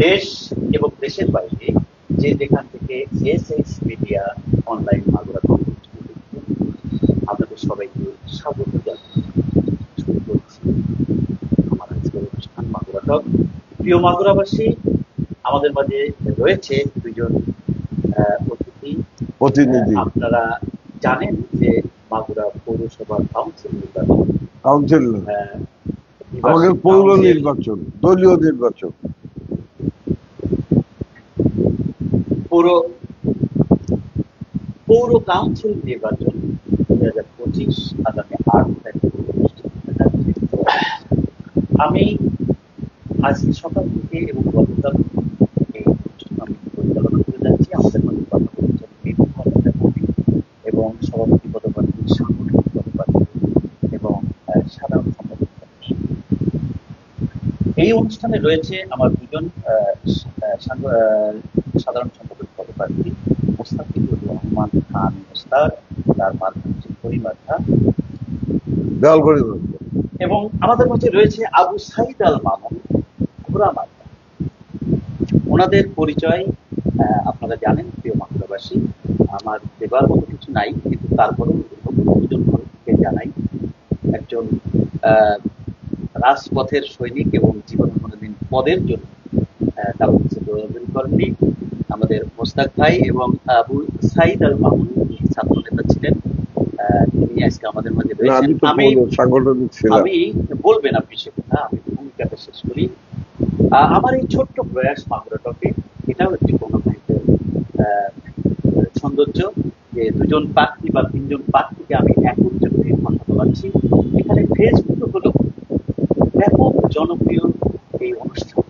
দেশ এবং দেশের বাইরে যে যেখান থেকে Essex media online Magura content আপনাদের সবাইকে স্বাগত জানাই। শুরু করছি আমার আজকের অনুষ্ঠান মাগুরা টক। প্রিয় মাগুরাবাসী, আমাদের মাঝে রয়েছে দুইজন অতিথি। প্রতিনিধি আপনারা জানেন যে মাগুরা পৌরসভা কাউন্সিল নির্বাচন, কাউন্সিল আমাদের পৌর নির্বাচন, দলীয় নির্বাচন, পৌর কাউন্সিল নির্বাচন 2025 আগামী 8 তারিখে অনুষ্ঠিত হতে যাচ্ছে। আমি আজকে সকাল থেকে এবং গতকাল এই অনুষ্ঠান আমি পরিচালনা করে যাচ্ছি। আমাদের মধ্যে কথা বলছেন এবং সভাপতি পদপ্রার্থী, সাংগঠনিক পদপ্রার্থী এবং সাধারণ সম্পাদক। এই অনুষ্ঠানে রয়েছে আমার দুজন সাধারণ সম্পাদক পদপ্রার্থী, মোস্তাফিজুর রহমান খান মোস্তাক, তার মাধ্যমে হচ্ছে পরিমার্থা, এবং আমাদের মধ্যে রয়েছে আবু সাইদ আল মামুন ঘোড়া মার্কা। ওনাদের পরিচয় আপনারা জানেন প্রিয় মাগুরাবাসী, আমার দেবার মতো কিছু নাই, কিন্তু তারপরেও দুজনকে জানাই। একজন রাজপথের সৈনিক এবং জীবনে কোনোদিন পদের জন্য কারো কাছে দৌড়াদৌড়ি করেননি আমাদের মোস্তাক ভাই, এবং আবু সাইদ আল মামুন ছাত্র নেতা ছিলেন, তিনি আজকে আমাদের মাঝে রয়েছেন। আমি বলবেন আপনি সে কথা, আমি ভূমিকাটা শেষ করি। আমার এই ছোট্ট প্রয়াস মাগুরা টকে, এটাও একটি গণমাধ্যমের সৌন্দর্য যে দুজন প্রার্থী বা তিনজন প্রার্থীকে আমি এক উচ্চকে কথা বলাচ্ছি। এখানে ফেসবুকে হলো ব্যাপক জনপ্রিয় এই অনুষ্ঠান,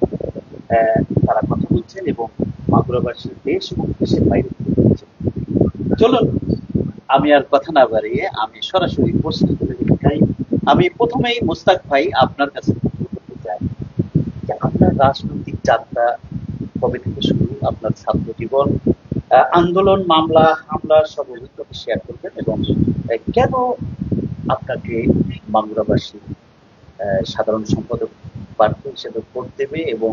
তারা কথা বলছেন এবং মাগুরাবাসী দেশ এবং দেশের বাইরে বলছেন। চলুন আমি আর কথা না বাড়িয়ে আমি সরাসরি প্রশ্ন করে দিতে চাই। আমি প্রথমেই মোস্তাক ভাই আপনার কাছে করতে চাই যে আপনার রাজনৈতিক যাত্রা কবে থেকে শুরু, আপনার ছাত্র জীবন, আন্দোলন, মামলা, হামলার সব অভিজ্ঞতা শেয়ার করবেন এবং কেন আপনাকে মাগুরাবাসী সাধারণ সম্পাদক প্রার্থী হিসেবে ভোট দেবে এবং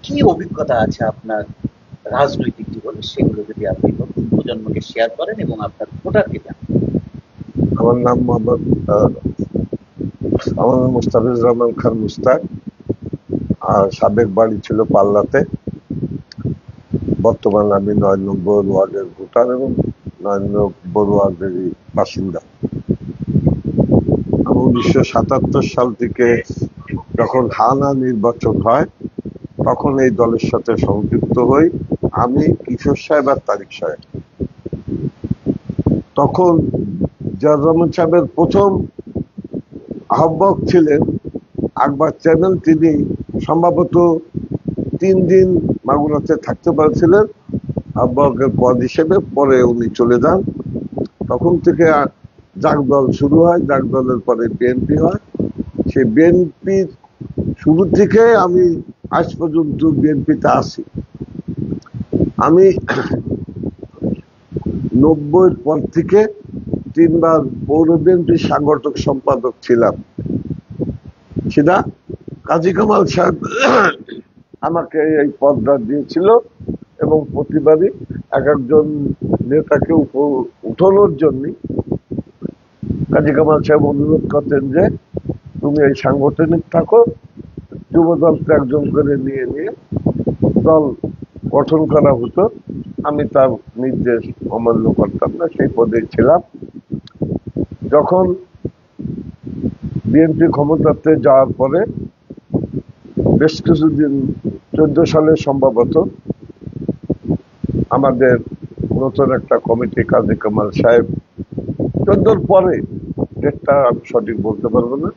কি অভিজ্ঞতা আছে আপনার রাজনৈতিক জীবনে, সেগুলো যদি আপনি নতুন প্রজন্মকে শেয়ার করেন এবং আপনার ভোটারকে জানান। আমার নাম মোস্তাফিজুর রহমান খান মুস্তাক, আর সাবেক বাড়ি ছিল পাল্লাতে। বর্তমানে আমি 9 নম্বর ওয়ার্ডের ভোটার এবং 9 নম্বর ওয়ার্ডেরই বাসিন্দা। আমি 1977 সাল থেকে যখন হানা নির্বাচন হয় তখন এই দলের সাথে সংযুক্ত হই। আমি কিশোর সাহেব আর তারিক সাহেব। তখন জিয়াউর রহমান সাহেবের প্রথম আহ্বায়ক ছিলেন আকবর চ্যানেল, তিনি সম্ভবত 3 দিন মাগুরাতে থাকতে পারছিলেন আহ্বায়কের পদ হিসেবে, পরে উনি চলে যান। তখন থেকে জাগদল শুরু হয়, জাগদলের পরে বিএনপি হয়। সেই বিএনপির শুরু থেকে আমি আজ পর্যন্ত বিএনপিতে আছি। আমি 90-র পর থেকে 3 বার পৌর বিএনপির সাংগঠনিক সম্পাদক ছিলাম। সেটা কাজী কামাল সাহেব আমাকে এই পদটা দিয়েছিল এবং প্রতিবারই এক একজন নেতাকে উঠানোর জন্য কাজী কামাল সাহেব অনুরোধ করতেন যে তুমি এই সাংগঠনিক থাকো, যুব দলকে একজন করে নিয়ে দল গঠন করা হতো। আমি তার নির্দেশ অমান্য করতাম না, সেই পদে ছিলাম। যখন বিএনপি ক্ষমতাতে যাওয়ার পরে বেশ কিছুদিন, 14 সালে সম্ভবত, আমাদের নতুন একটা কমিটি, কাজী কামাল সাহেব 14-র পরে, ডেটটা আমি সঠিক বলতে পারবো না,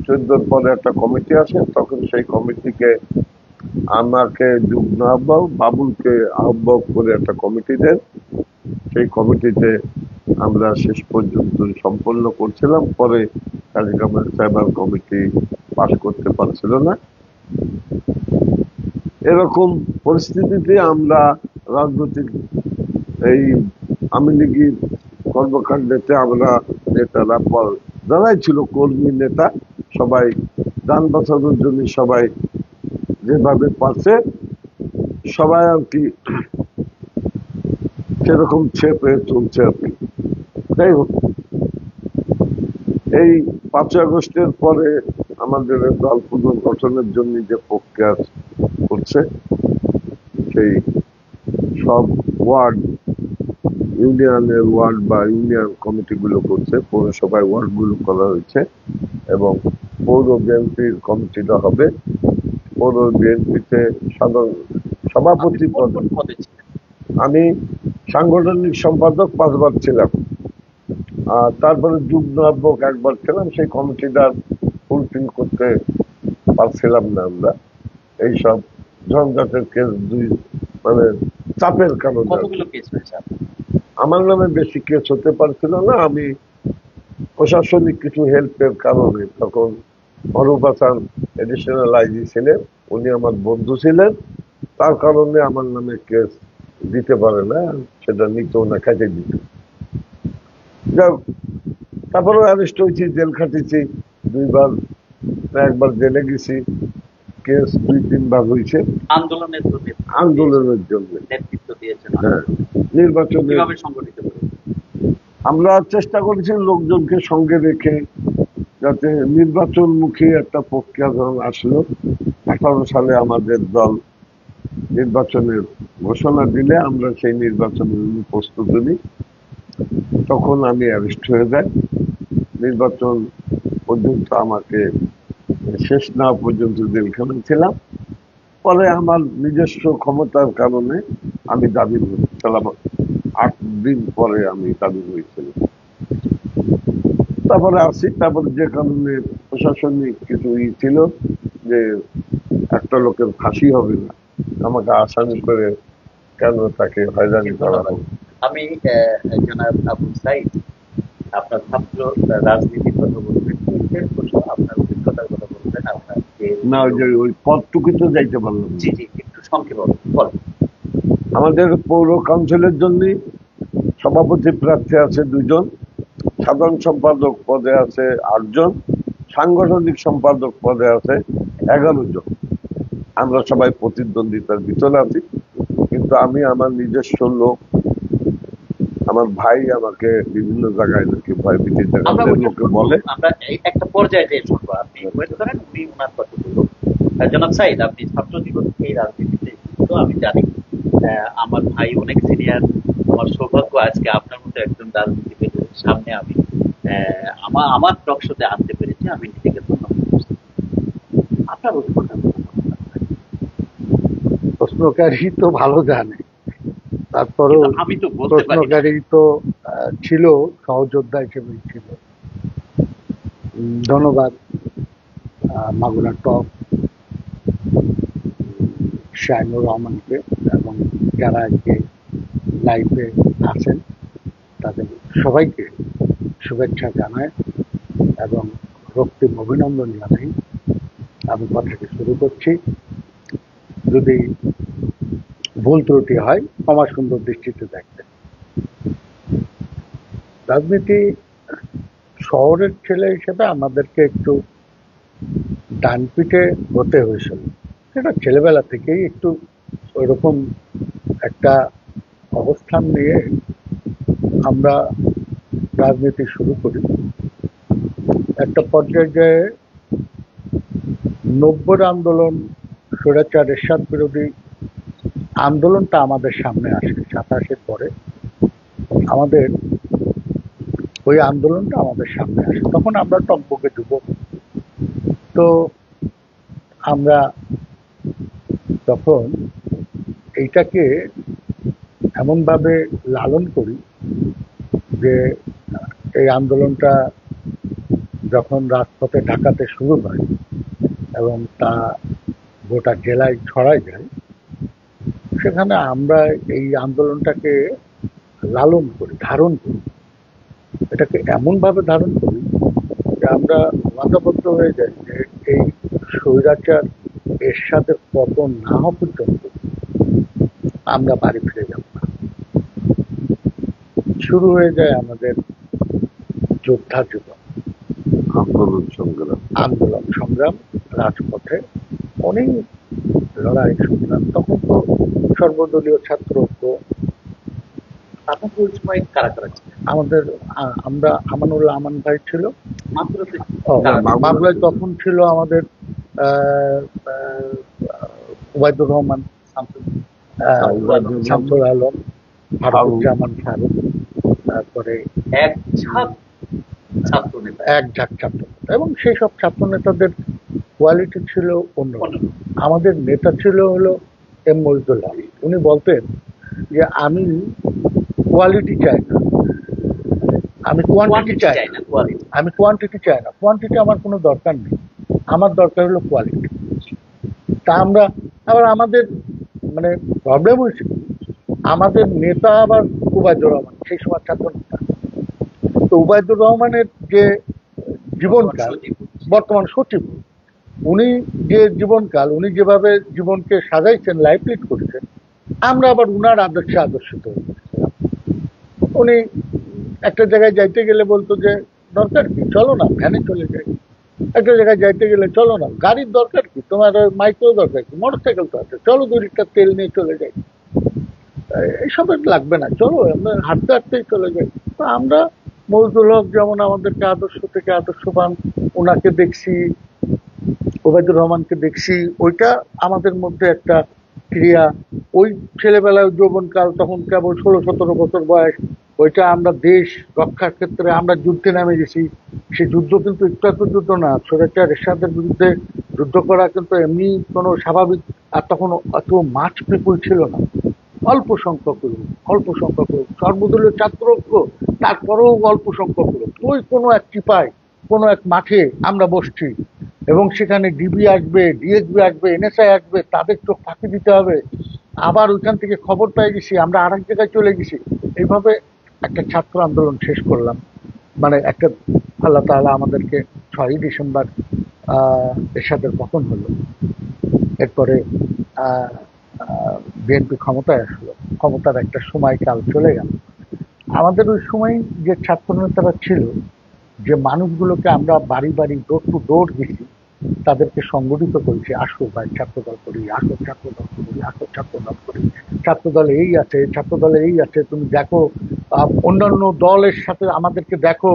14-র পরে একটা কমিটি আসে। তখন সেই কমিটিকে আমাকে যুগ্ম আহ্বায়ক, বাবুলকে আহ্বায়ক করে একটা কমিটি দেন। সেই কমিটিতে আমরা শেষ পর্যন্ত সম্পন্ন করছিলাম। পরে কাজী কামাল সাহেব আর কমিটি পাস করতে পারছিল না। এরকম পরিস্থিতিতে আমরা রাজনৈতিক এই আওয়ামী লীগের কর্মকাণ্ডেতে আমরা নেতারা, যারাই ছিল কর্মী নেতা, সবাই যান বাঁচানোর জন্য সবাই যেভাবে পারছে সবাই আর কি সেরকম ছেপে চলছে আর কি। যাই হোক, এই 5ই আগস্টের পরে আমাদের দল পুনর্গঠনের জন্য যে প্রক্রিয়া করছে, সেই সব ওয়ার্ড, ইউনিয়নের ওয়ার্ড বা ইউনিয়ন কমিটিগুলো করছে, পৌরসভায় ওয়ার্ডগুলো করা হয়েছে এবং পৌর বিএনপির কমিটিটা হবে। পৌর বিএনপিতে সাধারণ সভাপতি পদে আমি সাংগঠনিক সম্পাদক 5 বার ছিলাম, আর তারপরে যুগ্ম আহ্বায়ক 1 বার ছিলাম। সেই কমিটিটা ফুলফিল করতে পারছিলাম না আমরা, এইসব ঝঞ্ঝাটের কেস, মানে চাপের কারণে। আমার নামে বেশি কেস হতে পারছিল না। আমি প্রশাসনিক কিছু হেল্পের কারণে, তখন অরূপ হাসান এডিশনাল আইজি ছিলেন, উনি আমার বন্ধু ছিলেন, তার কারণে আমার নামে কেস দিতে পারে না, সেটা নিতেও না, কাজে দিত। তারপরে অ্যারেস্ট হয়েছি, জেল খাটিয়েছি 2 বার, 1 বার জেলে গেছি, কেস 2-3 বার হয়েছে আন্দোলনের জন্য। হ্যাঁ, নির্বাচনে আমরা চেষ্টা করেছি লোকজনকে সঙ্গে রেখে, যাতে নির্বাচনমুখী একটা প্রক্রিয়া যখন আসলো 18 সালে আমাদের দল নির্বাচনের ঘোষণা দিলে আমরা সেই নির্বাচনের প্রস্তুতি নিই। তখন আমি অ্যারেস্ট হয়ে যাই। নির্বাচন পর্যন্ত আমাকে শেষ না পর্যন্ত জেলখানায় ছিলাম। পরে আমার নিজস্ব ক্ষমতার কারণে আমি দাবি করেছিলাম, 8 দিন পরে আমি দাবি হয়েছিলাম। তারপরে আসি, তারপরে যে কারণে প্রশাসনিক কিছু ছিল যে একটা লোকের ফাঁসি হবে না, আমাকে আসামি করে কেন তাকে হয়রানি করা হবে। আমি জনাব আবু সাইদ, আপনার ছাত্র রাজনীতির কথা বলবেন, আপনার অভিজ্ঞতার কথা বলবেন, আপনার না ওই পদটুকু তো যাইতে পারলাম। জি জি, একটু সংক্ষেপে বলুন। আমাদের পৌর কাউন্সিলের জন্য সভাপতি প্রার্থী আছে 2 জন, সাধারণ সম্পাদক পদে আছে 8 জন, সাংগঠনিক সম্পাদক পদে আছে 11 জন। আমরা সবাই প্রতিদ্বন্দ্বিতার ভিতরে আছি, কিন্তু আমি আমার নিজস্ব লোক, আমার ভাই আমাকে বিভিন্ন জায়গায় নাকি ভয়ভীতির লোকে বলে। আমরা একটা পর্যায়ে যে শুনবো, আপনি ওয়েট করেন, উনি ওনার কথাগুলো। জনাব সাইদ, আপনি ছাত্র জীবন থেকে রাজনীতিতে, তো আমি জানি আমার ভাই অনেক সিনিয়র। আমার সৌভাগ্য আজকে আপনার মতো একজন রাজনীতিবিদের সামনে আমি আমার টক শোতে আনতে পেরেছি, আমি নিজেকে ধন্যবাদ করছি। আপনার অভিজ্ঞতা। প্রশ্নকারী তো ভালো জানে, তারপরেও আমি তো প্রশ্নকারী তো ছিল, সহযোদ্ধা হিসেবেই ছিল। ধন্যবাদ মাগুরা টক, শাহিনুর রহমানকে এবং যারা আজকে লাইভে আছেন তাদের সবাইকে শুভেচ্ছা জানায় এবং রক্তিম অভিনন্দন জানাই। আমি কথাটি শুরু করছি, যদি ভুল ত্রুটি হয় ক্ষমা সুন্দর দৃষ্টিতে দেখবেন। রাজনীতি শহরের ছেলে হিসেবে আমাদেরকে একটু ডান পিঠে হতে হয়েছিল, সেটা ছেলেবেলা থেকেই একটু ওইরকম একটা অবস্থান নিয়ে আমরা রাজনীতি শুরু করি। একটা পর্যায়ে 90-র আন্দোলন, স্বৈরাচার এরশাদ বিরোধী আন্দোলনটা আমাদের সামনে আসে। 27-এর পরে আমাদের ওই আন্দোলনটা আমাদের সামনে আসে, তখন আমরা টকবকে যুবক। তো আমরা তখন এইটাকে এমনভাবে লালন করি যে এই আন্দোলনটা যখন রাজপথে ঢাকাতে শুরু হয় এবং তা গোটা জেলায় ছড়ায় যায়, সেখানে আমরা এই আন্দোলনটাকে লালন করি, ধারণ করি। এটাকে এমনভাবে ধারণ করি যে আমরা ওয়াদাবদ্ধ হয়ে যাই যে এই স্বৈরাচার এরশাদের পতন না হওয়া পর্যন্ত আমরা বাড়ি ফিরে যাব না। শুরু হয়ে যায় আমাদের যোদ্ধা জীবন, আন্দোলন সংগ্রাম। রাজপথে অনেক লড়াই সংগ্রাম, তখন তো সর্বদলীয় ছাত্র ঐক্য। আপনাকে ওই সময় কারা কারা ছিল? আমাদের আমরা আমানুল্লাহ আমান ভাই ছিল, মাত্র মাগুরায় তখন ছিল আমাদের আহ, আহ, ওবায়দুর রহমান, শামসুল আলম, ফারুকুজ্জামান ফারুক, তারপরে এক ঝাঁক ছাত্র নেতা। এক ঝাঁক ছাত্র নেতা। এবং সেই সব ছাত্র নেতাদের কোয়ালিটি ছিল অন্য। আমাদের নেতা ছিল হলো এম মহিদুল্লাহ। উনি বলতেন যে আমি কোয়ালিটি চাই না, আমি কোয়ান্টিটি চাই না, আমি কোয়ান্টিটি চাই না, কোয়ান্টিটি আমার কোনো দরকার নেই, আমার দরকার হলো কোয়ালিটি। তা আমরা আবার আমাদের মানে প্রবলেম হয়েছে, আমাদের নেতা আবার উবায়দুর রহমান, সেই সময় ছাত্র নেতা। তো উবায়দুর রহমানের যে জীবনকাল, বর্তমান সচিব, উনি যে জীবনকাল, উনি যেভাবে জীবনকে সাজাইছেন, লাইফ লিড করেছেন, আমরা আবার উনার আদর্শে আদর্শিত হয়েছিলাম। উনি একটা জায়গায় যাইতে গেলে বলতো যে দরকার কি, চলো না ভ্যানে চলে যাই। একটা জায়গায় যাইতে গেলে চলো না, গাড়ির দরকার কি, তোমার মাইকেও দরকার কি, মোটর সাইকেল তো আছে, চলো 2 লিটার তেল নিয়ে চলে যাই, এইসবের লাগবে না, চলো আমরা হাঁটতে হাঁটতেই চলে যাই। তো আমরা মজদুল হক যেমন আমাদেরকে আদর্শ থেকে আদর্শবান, ওনাকে দেখছি, ওবায়দুর রহমানকে দেখছি, ওইটা আমাদের মধ্যে একটা ক্রিয়া। ওই ছেলেবেলায় যৌবনকাল, তখন কেবল 16-17 বছর বয়স, ওইটা আমরা দেশ রক্ষার ক্ষেত্রে আমরা যুদ্ধে নেমে গেছি। সে যুদ্ধ কিন্তু একটু এত যুদ্ধ না, স্বৈরাচার এরশাদের বিরুদ্ধে যুদ্ধ করা কিন্তু এমনি কোনো স্বাভাবিক। আর তখন অত মাছ পিপুল ছিল না, অল্প সংখ্যক লোক, অল্প সংখ্যক লোক, সর্বদলীয় ছাত্র ঐক্য, তারপরেও অল্প সংখ্যক লোক। ওই কোনো এক চিপায়, কোনো এক মাঠে আমরা বসছি, এবং সেখানে ডিবি আসবে, ডিএসবি আসবে, এনএসআই আসবে, তাদের চোখ ফাঁকি দিতে হবে, আবার ওইখান থেকে খবর পেয়ে গেছি, আমরা আরেক জায়গায় চলে গেছি। এইভাবে একটা ছাত্র আন্দোলন শেষ করলাম। মানে একটা আল্লাহ তাআলা আমাদেরকে 6ই ডিসেম্বর এরশাদের পতন হলো। এরপরে বিএনপি ক্ষমতায় আসলো, ক্ষমতার একটা সময়কাল চলে গেল। আমাদের ওই সময় যে ছাত্র নেতারা ছিল, যে মানুষগুলোকে আমরা বাড়ি বাড়ি ডোর টু ডোর গেছি, তাদেরকে সংগঠিত করেছি, আসো ভাই ছাত্রদল করি, আসো ছাত্রদল করি, আসো ছাত্রদল করি, ছাত্রদলে এই আছে, ছাত্রদলে এই আছে, তুমি দেখো অন্যান্য দলের সাথে আমাদেরকে দেখো,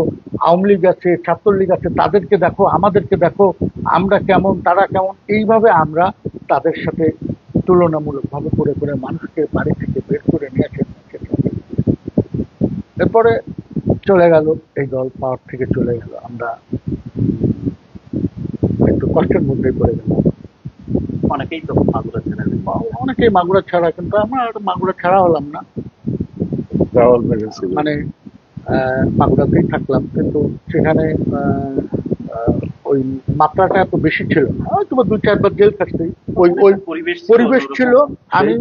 আওয়ামী লীগ আছে, ছাত্রলীগ আছে, তাদেরকে দেখো, আমাদেরকে দেখো, আমরা কেমন, তারা কেমন। এইভাবে আমরা তাদের সাথে তুলনামূলকভাবে করে করে মানুষকে বাড়ি থেকে বের করে নিয়ে আসে। এরপরে চলে গেল এই দল, পাওয়ার থেকে চলে গেল, আমরা একটু কষ্টের মধ্যেই পড়ে গেল। অনেকেই তো মাগুরা ছেড়ে দিল। অনেকেই মাগুরা ছাড়া, কিন্তু আমরা আর মাগুরা ছাড়া হলাম না, মানে মাগুরাতেই থাকলাম। কিন্তু সেখানে ওই মাত্রাটা এত বেশি ছিল না, হয়তো 2-4 বার জেল খাটতেই। ওই ওই পরিবেশ ছিল। আমি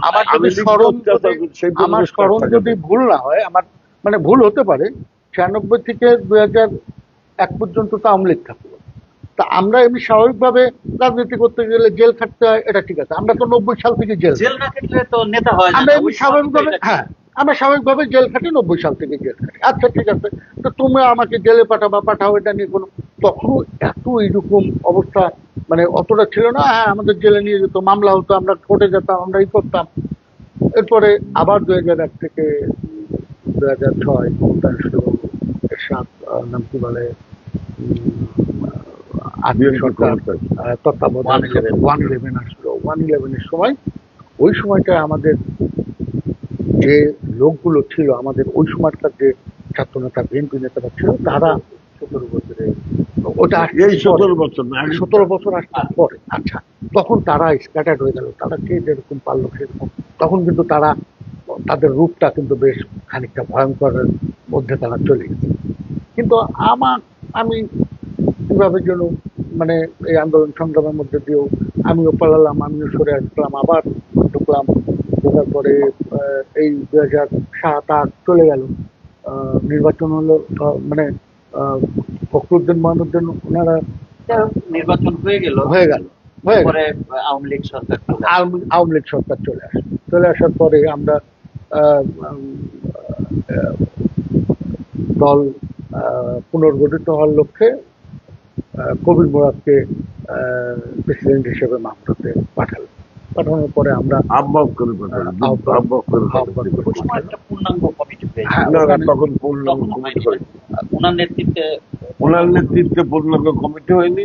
আমার স্মরণ যদি ভুল না হয়, আমার মানে ভুল হতে পারে, 96 থেকে 2001 পর্যন্ত তো আওয়ামী লীগ থাকলো। তা আমরা এমনি স্বাভাবিকভাবে রাজনীতি করতে গেলে জেল খাটতে হয়, এটা ঠিক আছে। আমরা তো 90 সাল থেকে জেল না খাটলে তো নেতা হয় না। আমরা এমনি স্বাভাবিকভাবে, হ্যাঁ, আমরা স্বাভাবিকভাবে জেল খাটি, 90 সাল থেকে জেল খাটি। আচ্ছা ঠিক আছে, তো তুমি আমাকে জেলে পাঠাও, এটা নিয়ে কোনো, তখন এত এইরকম অবস্থা মানে অতটা ছিল না। হ্যাঁ, আমাদের জেলে নিয়ে যেত, মামলা হতো, আমরা কোর্টে যেতাম, আমরা এই করতাম। এরপরে আবার 2001 থেকে 2006 ক্ষমতা আসলো এরশাদ, নাম কি বলে, সরকার তত্ত্বাবধান 111 আসলো। 111-এর সময়, ওই সময়টা আমাদের যে লোকগুলো ছিল, আমাদের ওই সময়কার যে ছাত্র নেতা, বিএনপি নেতারা ছিল, তারা 17 বছরে, ওটা 17 বছর আসার পরে, আচ্ছা, তখন তারা স্ক্যাটার্ড হয়ে গেল, তারা যে যেরকম পারলো সেরকম। তখন কিন্তু তারা, তাদের রূপটা কিন্তু বেশ খানিকটা ভয়ঙ্করের মধ্যে তারা চলে গেছে। কিন্তু আমি কিভাবে যেন মানে এই আন্দোলন সংগ্রামের মধ্যে দিয়েও আমিও পালালাম, আমিও সরে আসলাম, আবার ঢুকলাম। ঢোকার পরে এই 2007-08 চলে গেল, নির্বাচন হলো, মানে ফখরুদ্দিন মাহমুদ্দিন ওনারা, নির্বাচন হয়ে গেল, পরে আওয়ামী লীগ সরকার চলে আসে। চলে আসার পরে আমরা দল পুনর্গঠিত হওয়ার লক্ষ্যে কবির মুরাদকে প্রেসিডেন্ট হিসেবে মামলাতে পাঠালেন। পাঠানোর পরে আমরা আহ্বায়ক করে পাঠালেন, আহ্বায়ক করে আহ্বান করে ওই সময় পাঠালাম। একটা পূর্ণাঙ্গ কমিটি হয়েছে, হ্যাঁ, না, ওখানে তখন পূর্ণাঙ্গ তখনও কমিটি হয়নি হয়নি। না? ওনার নেতৃত্বে ওনার নেতৃত্বে পূর্ণাঙ্গ কমিটি হয়নি।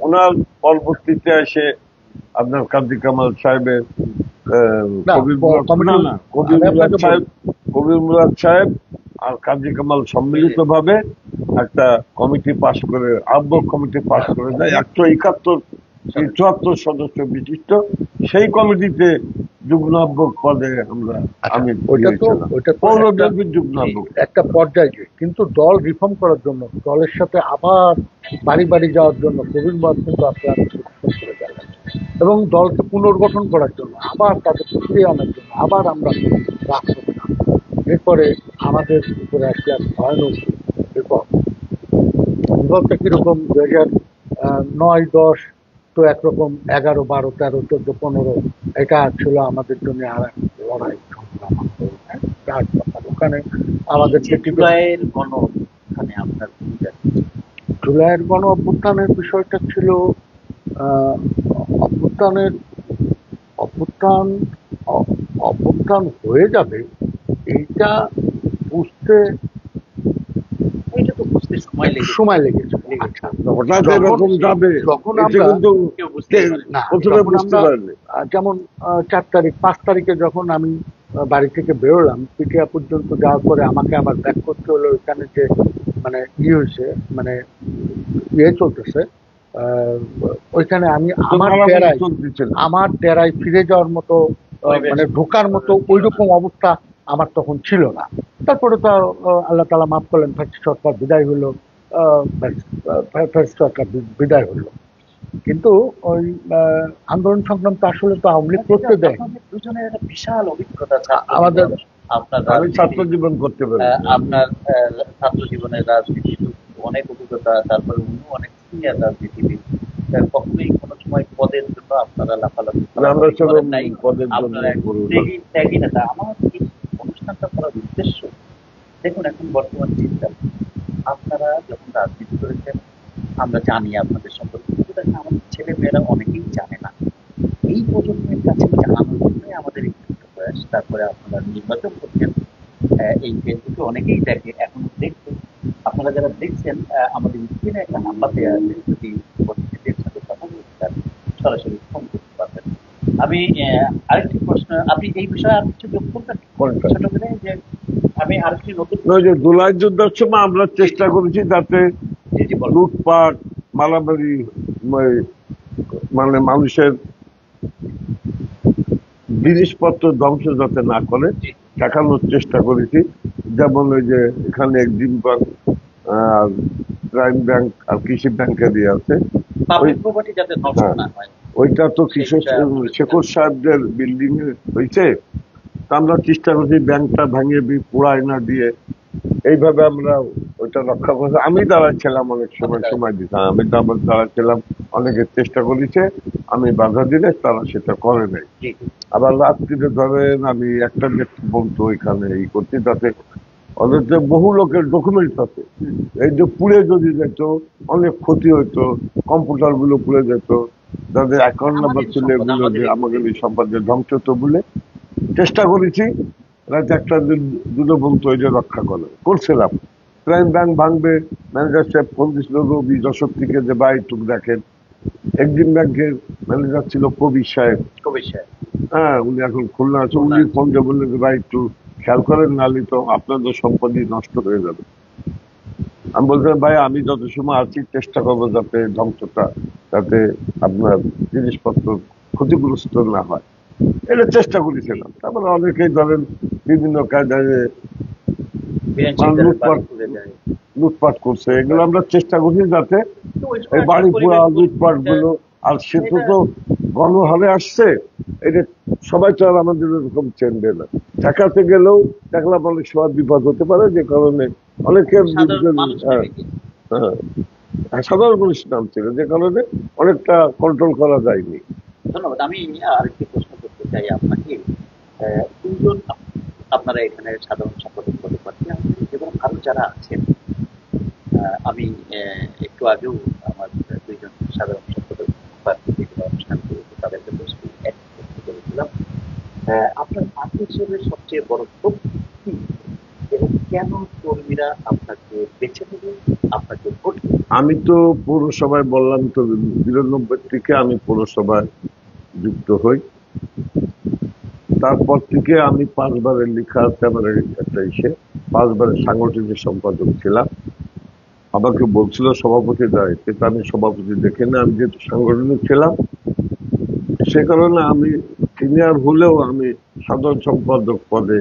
ওনার পরবর্তীতে এসে আপনার কাজী কামাল সাহেবের না, কবির মুরাদ, কমিটি না না কবির আমি মুরাদ আপনাকে সাহেব, কবির মুরাদ সাহেব আর কাজী কামাল সম্মিলিতভাবে একটা কমিটি পাশ করে, আহ্বায়ক কমিটি পাশ করে দেয় 171-74 সদস্য বিশিষ্ট। সেই কমিটিতে যুগ্ম আহ্বায়ক পদে আমরা, আমি ওইটা তো পৌর বিএনপির যুগ্ম আহ্বায়ক। একটা পর্যায়ে গিয়ে, কিন্তু দল রিফর্ম করার জন্য, দলের সাথে আবার বাড়ি বাড়ি যাওয়ার জন্য কবির মুরাদ কিন্তু আপনার করে গেলেন, এবং দলকে পুনর্গঠন করার জন্য, আবার তাদেরকে ফিরিয়ে আনার জন্য আবার আমরা রাজপথে নামলাম। এরপরে আমাদের উপরে আসলে এক ভয়ানক বিপদ। বিপদটা কিরকম? 2009-10 তো একরকম, 11, 12, 13, 14, 15 এটা ছিল আমাদের জন্য আর এক লড়াই সংগ্রাম। ওখানে আমাদের জুলাইয়ের গণঅভ্যুত্থানে আপনার ভূমিকা কি? জুলাইয়ের গণ অভ্যুত্থানের বিষয়টা ছিল অভ্যুত্থানের অভ্যুত্থান অভ্যুত্থান হয়ে যাবে এইটা বুঝতে এটা তো বুঝতে সময় লেগেছে। আচ্ছা, হঠাৎ এরকম যাবে যখন এটা আমরা কিন্তু কেউ বুঝতে পারে না, প্রথমে যখন বুঝতে আমরা পারেনি। যেমন 4 তারিখ 5 তারিখে যখন আমি বাড়ি থেকে বেরোলাম, পিটিয়া পর্যন্ত যাওয়ার পরে আমাকে আবার ব্যাক করতে হলো। এখানে যে মানে হয়েছে, মানে চলতেছে, ওইখানে আমি আমার ডেরায় ফিরে যাওয়ার মতো, মানে ঢোকার মতো ওইরকম অবস্থা আমার তখন ছিল না। তারপরে তো আল্লাহ তাআলা মাফ করলেন, ফ্যাসিস্ট সরকার বিদায় হলো, ফ্যাসিস্ট সরকার বিদায় হলো। কিন্তু ওই আন্দোলন সংগ্রাম তো আসলে তো আওয়ামী লীগ করতে দেয়। দুজনের একটা বিশাল অভিজ্ঞতা আমাদের আপনার আমি ছাত্র জীবন করতে পারি, আপনার ছাত্র জীবনের রাজনীতি অনেক অভিজ্ঞতা, তারপরে উনি অনেক সিনিয়র রাজনীতিবিদ। কখনোই কোনো সময় পদের জন্য আপনারা লাফালাফি করেন নাই, আপনারা ত্যাগী নেতা। আমার এই অনুষ্ঠানটা করার উদ্দেশ্য, দেখুন এখন বর্তমান চিন্তা, আপনারা যখন রাজনীতি করেছেন আমরা জানি আপনাদের সম্পর্কে, কিন্তু দেখেন আমাদের ছেলে মেয়েরা অনেকেই জানে না। এই প্রজন্মের কাছে জানানোর জন্যই আমাদের এই প্রয়াস। তারপরে আপনারা নির্বাচন করছেন, এই ফেসবুকে অনেকেই দেখে, এখনো দেখছে। আপনারা যারা দেখছেন, আমাদের স্ক্রিনে একটা নাম্বার দেওয়া আছে, যদি অতিথিদের সাথে কথা বলতে চান সরাসরি ফোন করতে পারবেন। আমি আরেকটি প্রশ্ন, আপনি এই বিষয়ে আর কিছু যোগ করবেন ছোট করে? যে আমি আরেকটি নতুন, জুলাই যুদ্ধের সময় আমরা চেষ্টা করেছি যাতে লুটপাট, মারামারি, মানে মানুষের জিনিসপত্র ধ্বংস যাতে না করে দেখানোর চেষ্টা করেছি। যেমন ওই যে এখানে একদিন প্রাইম ব্যাংক আর কৃষি ব্যাংকে দিয়ে আছে, ওইটা তো শেখর সাহেবদের বিল্ডিং এ হয়েছে। আমরা চেষ্টা করছি ব্যাংকটা ভাঙিয়ে পোড়ায় না দিয়ে, এইভাবে আমরা ওইটা রক্ষা করছি। আমি দাঁড়াচ্ছিলাম অনেক সময় দিতাম, আমি দাঁড়াচ্ছিলাম, অনেকে চেষ্টা করেছে, আমি বাধা দিলে তারা সেটা করে নাই। আবার রাত্রিতে ধরেন আমি একটা ব্যক্তি বলতো ওইখানে এই করছি, তাতে ওদের যে বহু লোকের ডকুমেন্টস আছে, এই যে পুড়ে যদি যেত অনেক ক্ষতি হইতো, কম্পিউটার গুলো পুড়ে যেত, যাদের অ্যাকাউন্ট নাম্বার ছিল এগুলো যে আমাদের এই সম্পদের ধ্বংস হতো বলে চেষ্টা করেছি। রাতে একটা দুটো বলতো ওই যে রক্ষা করছিলাম। প্রাইম ব্যাংক ভাঙবে, ম্যানেজার সাহেব ফোন দিছিল রবি যশোর থেকে যে ভাই টুক দেখেন। একদিন ব্যাংকের ম্যানেজার ছিল কবির সাহেব, হ্যাঁ উনি এখন খুলনা আছে, উনি ফোন দিয়ে বললেন যে ভাই একটু খেয়াল করেন, নাহলে তো আপনাদের সম্পত্তি নষ্ট হয়ে যাবে। আমি বলছিলাম ভাই আমি যত সময় আছি চেষ্টা করবো যাতে ধ্বংসটা, যাতে আপনার জিনিসপত্র ক্ষতিগ্রস্ত না হয়, এটা চেষ্টা করেছিলাম। তারপরে অনেকেই ধরেন বিভিন্ন কায়দায় লুটপাট করছে, এগুলো আমরা চেষ্টা করছি যাতে এই বাড়ি পোড়া লুটপাট গুলো, আর সেটা তো গণহারে আসছে, এটা সবাই তো আর আমাদের এরকম চেনবে না। ঠেকাতে গেলেও দেখলাম অনেক সময় বিপদ হতে পারে, যে কারণে অনেকের সাধারণ মানুষ নাম ছিল, যে কারণে অনেকটা কন্ট্রোল করা যায়নি। ধন্যবাদ। আমি আরেকটি প্রশ্ন করতে চাই আপনাকে। তিনজন আপনারা এখানে সাধারণ সম্পাদক পদে প্রার্থী, এবং আরো যারা আছেন, আমি একটু আগেও আমার দুইজন সাধারণ সম্পাদক বিভিন্ন অনুষ্ঠানগুলোতে তাদেরকে বসে এক করতে বলেছিলাম। আপনার 5 বছরের সবচেয়ে বড় শক্তি কি এবং কেন কর্মীরা আপনাকে বেছে নেবে, আপনাকে ভোট দেবে? আমি তো পৌরসভায় বললাম তো 92 থেকে আমি পৌরসভায় যুক্ত হই। তারপর থেকে আমি 5বারের লেখা আছে আমার একটা 5বারের সাংগঠনিক সম্পাদক ছিলাম। আমাকে বলছিল সভাপতি দায়িত্বে, তা আমি সভাপতি দেখে না, আমি যেহেতু সাংগঠনিক ছিলাম সে কারণে আমি সিনিয়র হলেও আমি সাধারণ সম্পাদক পদে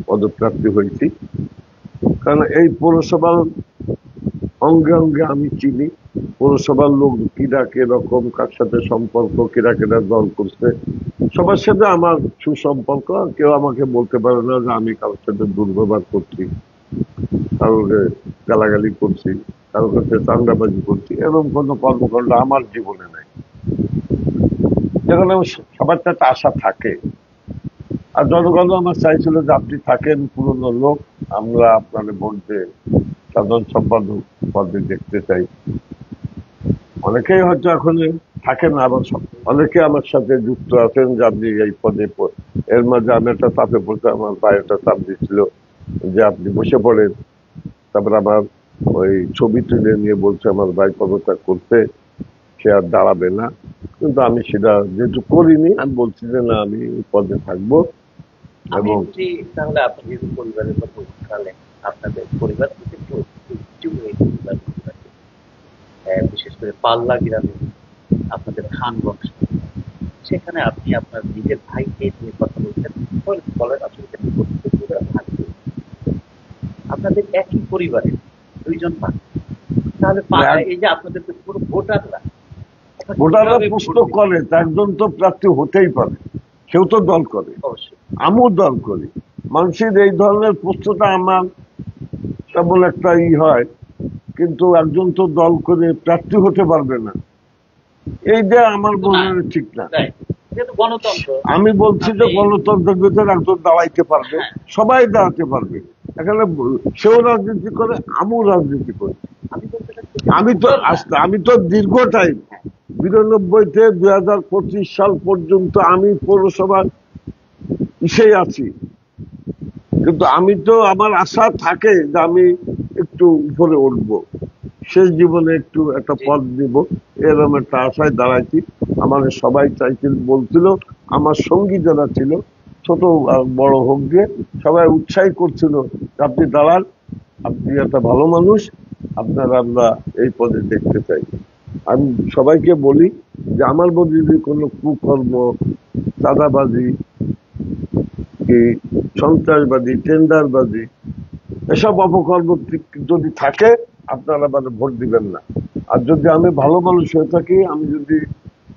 পদপ্রাপ্তি হয়েছি। কারণ এই পৌরসভার অঙ্গে অঙ্গে আমি চিনি পৌরসভার লোক কিরা কিরকম, কার সাথে সম্পর্ক, কিরা কিরা দল করছে, সবার সাথে আমার সুসম্পর্ক। কেউ আমাকে বলতে পারে না যে আমি কারোর সাথে দুর্ব্যবহার করছি, কারোর গালাগালি করছি, কারোর কাছে চান্দাবাজি করছি, এরকম কোনো কর্মকাণ্ড আমার জীবনে নাই। যেখানে সবার একটা আশা থাকে, আর জনগণ আমার চাইছিল যে আপনি থাকেন পুরনো লোক, আমরা আপনার ভোট দিয়ে সাধারণ সম্পাদক পদে দেখতে চাই। অনেকেই হয়তো এখন থাকেন, আবার অনেকে আমার সাথে যুক্ত আছেন যে আপনি এই পদে এর মাঝে আমি একটা চাপে পড়তে, আমার ভাই একটা চাপ দিচ্ছিল যে আপনি বসে পড়েন। তারপরে আমার ওই ছবি তুলে নিয়ে বলছে আমার ভাই পদত্যাগ করতে, সে আর দাঁড়াবে না। কিন্তু আমি সেটা যেহেতু করিনি, আমি বলছি যে না, আমি পদে থাকবো। আমি এবং একটি তাহলে আপনি যেহেতু পরিবারের কথা উঠালেন, আপনাদের পরিবার থেকে একটু এই পরিবার বিশেষ করে পাল্লা গ্রামে আপনাদের খান বংশ, সেখানে আপনি আপনার নিজের ভাইকে নিয়ে কথা বলছেন, বলেন আসলে থাকবে আপনাদের একই পরিবারের 2জন ভাই, তাহলে এই যে আপনাদের পুরো ভোটাররা ভোটাররা প্রশ্ন করে, একজন তো প্রার্থী হতেই পারে, কেউ তো দল করে, অবশ্যই আমিও দল করি। মানুষের এই ধরনের প্রশ্নটা আমার তেমন একটা হয়, কিন্তু একজন তো দল করে প্রার্থী হতে পারবে না, এইটা আমার মনে হয় ঠিক না। গণতন্ত্র, আমি বলছি যে গণতন্ত্রের ভিতরে একজন দাঁড়াইতে পারবে, সবাই দাঁড়াতে পারবে। এখানে সেও রাজনীতি করে, আমিও রাজনীতি করি। আমি তো দীর্ঘ টাইম 92 থেকে 2025 সাল পর্যন্ত আমি পৌরসভার ইসেই আছি, কিন্তু আমি তো আমার আশা থাকে যে আমি একটু উপরে উঠবো, শেষ জীবনে একটু একটা পদ দিব, এরকম একটা আশায় দাঁড়াইছি। আমার সবাই চাইছিল, বলছিল, আমার সঙ্গী যারা ছিল ছোট বড় হোক দিয়ে সবাই উৎসাহ করছিল আপনি দাঁড়ান, আপনি একটা ভালো মানুষ, আপনারা আমরা এই পদে দেখতে চাই। আমি সবাইকে বলি যে আমার মধ্যে যদি কোনো কুকর্ম, চাঁদাবাজি, কি সন্ত্রাসবাদী, টেন্ডারবাজি, এসব অপকর্ম যদি থাকে আপনারা মানে ভোট দিবেন না। আর যদি আমি ভালো মানুষ হয়ে থাকি, আমি যদি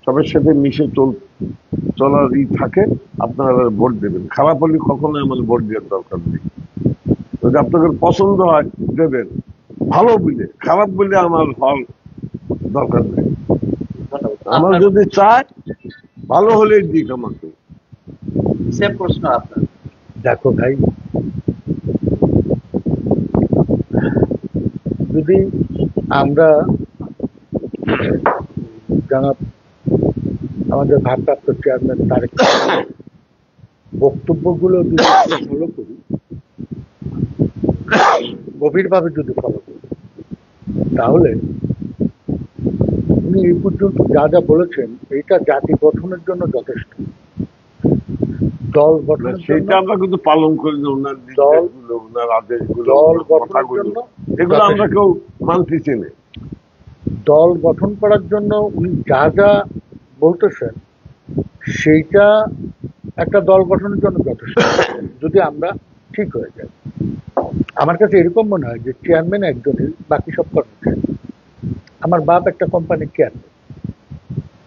সবার সাথে মিশে চলার থাকে, আপনারা ভোট দেবেন। খারাপ হলে কখনোই আমার ভোট দেওয়ার দরকার নেই। যদি আপনাদের পছন্দ হয় দেবেন, ভালো বলে, খারাপ বলে আমার হল দরকার নেই। আমার যদি চায় ভালো হলেই দিক আমাকে। সেম প্রশ্ন আপনার। দেখো ভাই, যদি আমরা জানাব আমাদের ভারপ্রাপ্ত চেয়ারম্যান তারেক বক্তব্যগুলো যদি ফলো করি, গভীরভাবে যদি ফলো করি, তাহলে উনি এই পর্যন্ত যা যা বলেছেন এইটা জাতি গঠনের জন্য যথেষ্ট। দল গঠনের সেটা আমরা কিন্তু পালন করি না, ওনার নির্দেশগুলো, ওনার আদেশগুলো, দল গঠনের কথাগুলো, জন্য এগুলো আমরা কেউ মানতেছি না। দল গঠন করার জন্য উনি যা যা বলতেছেন সেইটা একটা দল গঠনের জন্য যথেষ্ট, যদি আমরা ঠিক হয়ে যাই। আমার কাছে এরকম মনে হয় যে চেয়ারম্যান একজনই, বাকি সব কর্মচারী। আমার বাপ একটা কোম্পানির চেয়ারম্যান,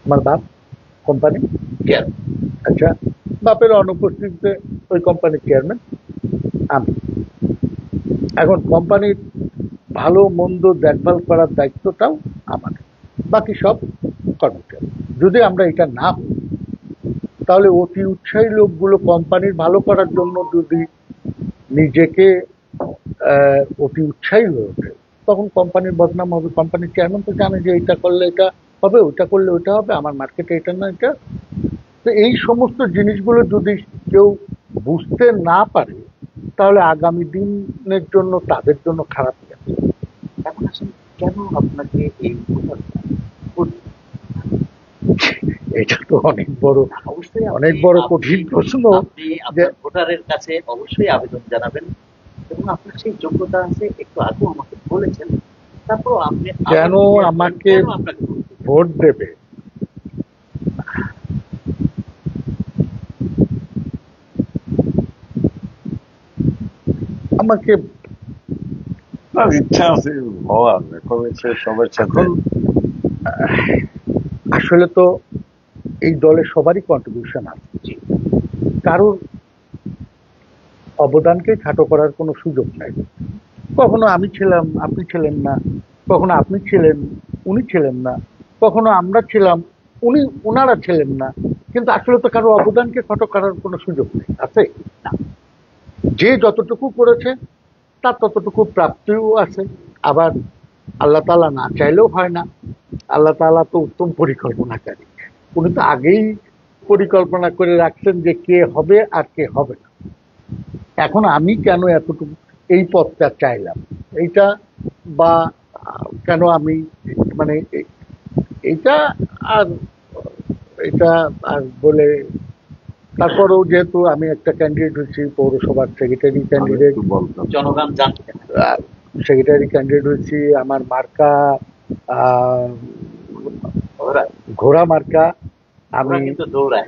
আমার বাপ কোম্পানি চেয়ারম্যান। আচ্ছা, বাপের অনুপস্থিতিতে ওই কোম্পানির চেয়ারম্যান আমি। এখন কোম্পানির ভালো মন্দ দেখভাল করার দায়িত্বটাও আমাদের, বাকি সব কর্মচারী। যদি আমরা এটা না করি, তাহলে অতি উৎসাহী লোকগুলো কোম্পানির ভালো করার জন্য যদি নিজেকে অতি উৎসাহী হয়ে ওঠে, তখন কোম্পানির বদনাম হবে। কোম্পানির চেয়ারম্যান তো জানে যে এটা করলে এটা হবে, ওটা করলে ওটা হবে, আমার মার্কেটে এটা না এটা। তো এই সমস্ত জিনিসগুলো যদি কেউ বুঝতে না পারে তাহলে আগামী দিনের জন্য তাদের জন্য খারাপ যাবে। এখন আসলে কেন আপনাকে এই ভোটারটা করতে? এটা তো অনেক বড়, অবশ্যই অনেক বড় কঠিন প্রশ্ন। আপনি যে আপনার ভোটারের কাছে অবশ্যই আবেদন জানাবেন এবং আপনার সেই যোগ্যতা আছে, একটু আগেও আমাকে বলেছেন। তারপর আপনি কেন আমাকে কেন আপনাকে করতে? ভোট দেবে, আমাকে তার ইচ্ছা আছে হওয়ার, এখন সে সবার সাথে এখন আসলে তো এই দলে সবারই কন্ট্রিবিউশন আছে, জি, কারোর অবদানকে খাটো করার কোনো সুযোগ নাই। কখনো আমি ছিলাম আপনি ছিলেন না, কখনো আপনি ছিলেন উনি ছিলেন না, কখনো আমরা ছিলাম ওনারা ছিলেন না, কিন্তু আসলে তো কারো অবদানকে খাটো করার কোনো সুযোগ নেই, আছে না। যে যতটুকু করেছে তার ততটুকু প্রাপ্তিও আছে। আবার আল্লাহ তাআলা না চাইলেও হয় না। আল্লাহ তাআলা তো উত্তম পরিকল্পনাকারী, উনি তো আগেই পরিকল্পনা করে রাখছেন যে কে হবে আর কে হবে না। এখন আমি কেন এতটুকু এই পথটা চাইলাম, এইটা বা কেন আমি মানে এইটা আর এটা আর বলে, তারপরেও যেহেতু আমি একটা ক্যান্ডিডেট হয়েছি, পৌরসভার সেক্রেটারি আমি ক্যান্ডিডেট, একটু বলতাম। জনগণ জানতে সেক্রেটারি ক্যান্ডিডেট হয়েছি, আমার মার্কা ওরা ঘোড়া মার্কা। আমি ওরা কিন্তু দৌড়ায়।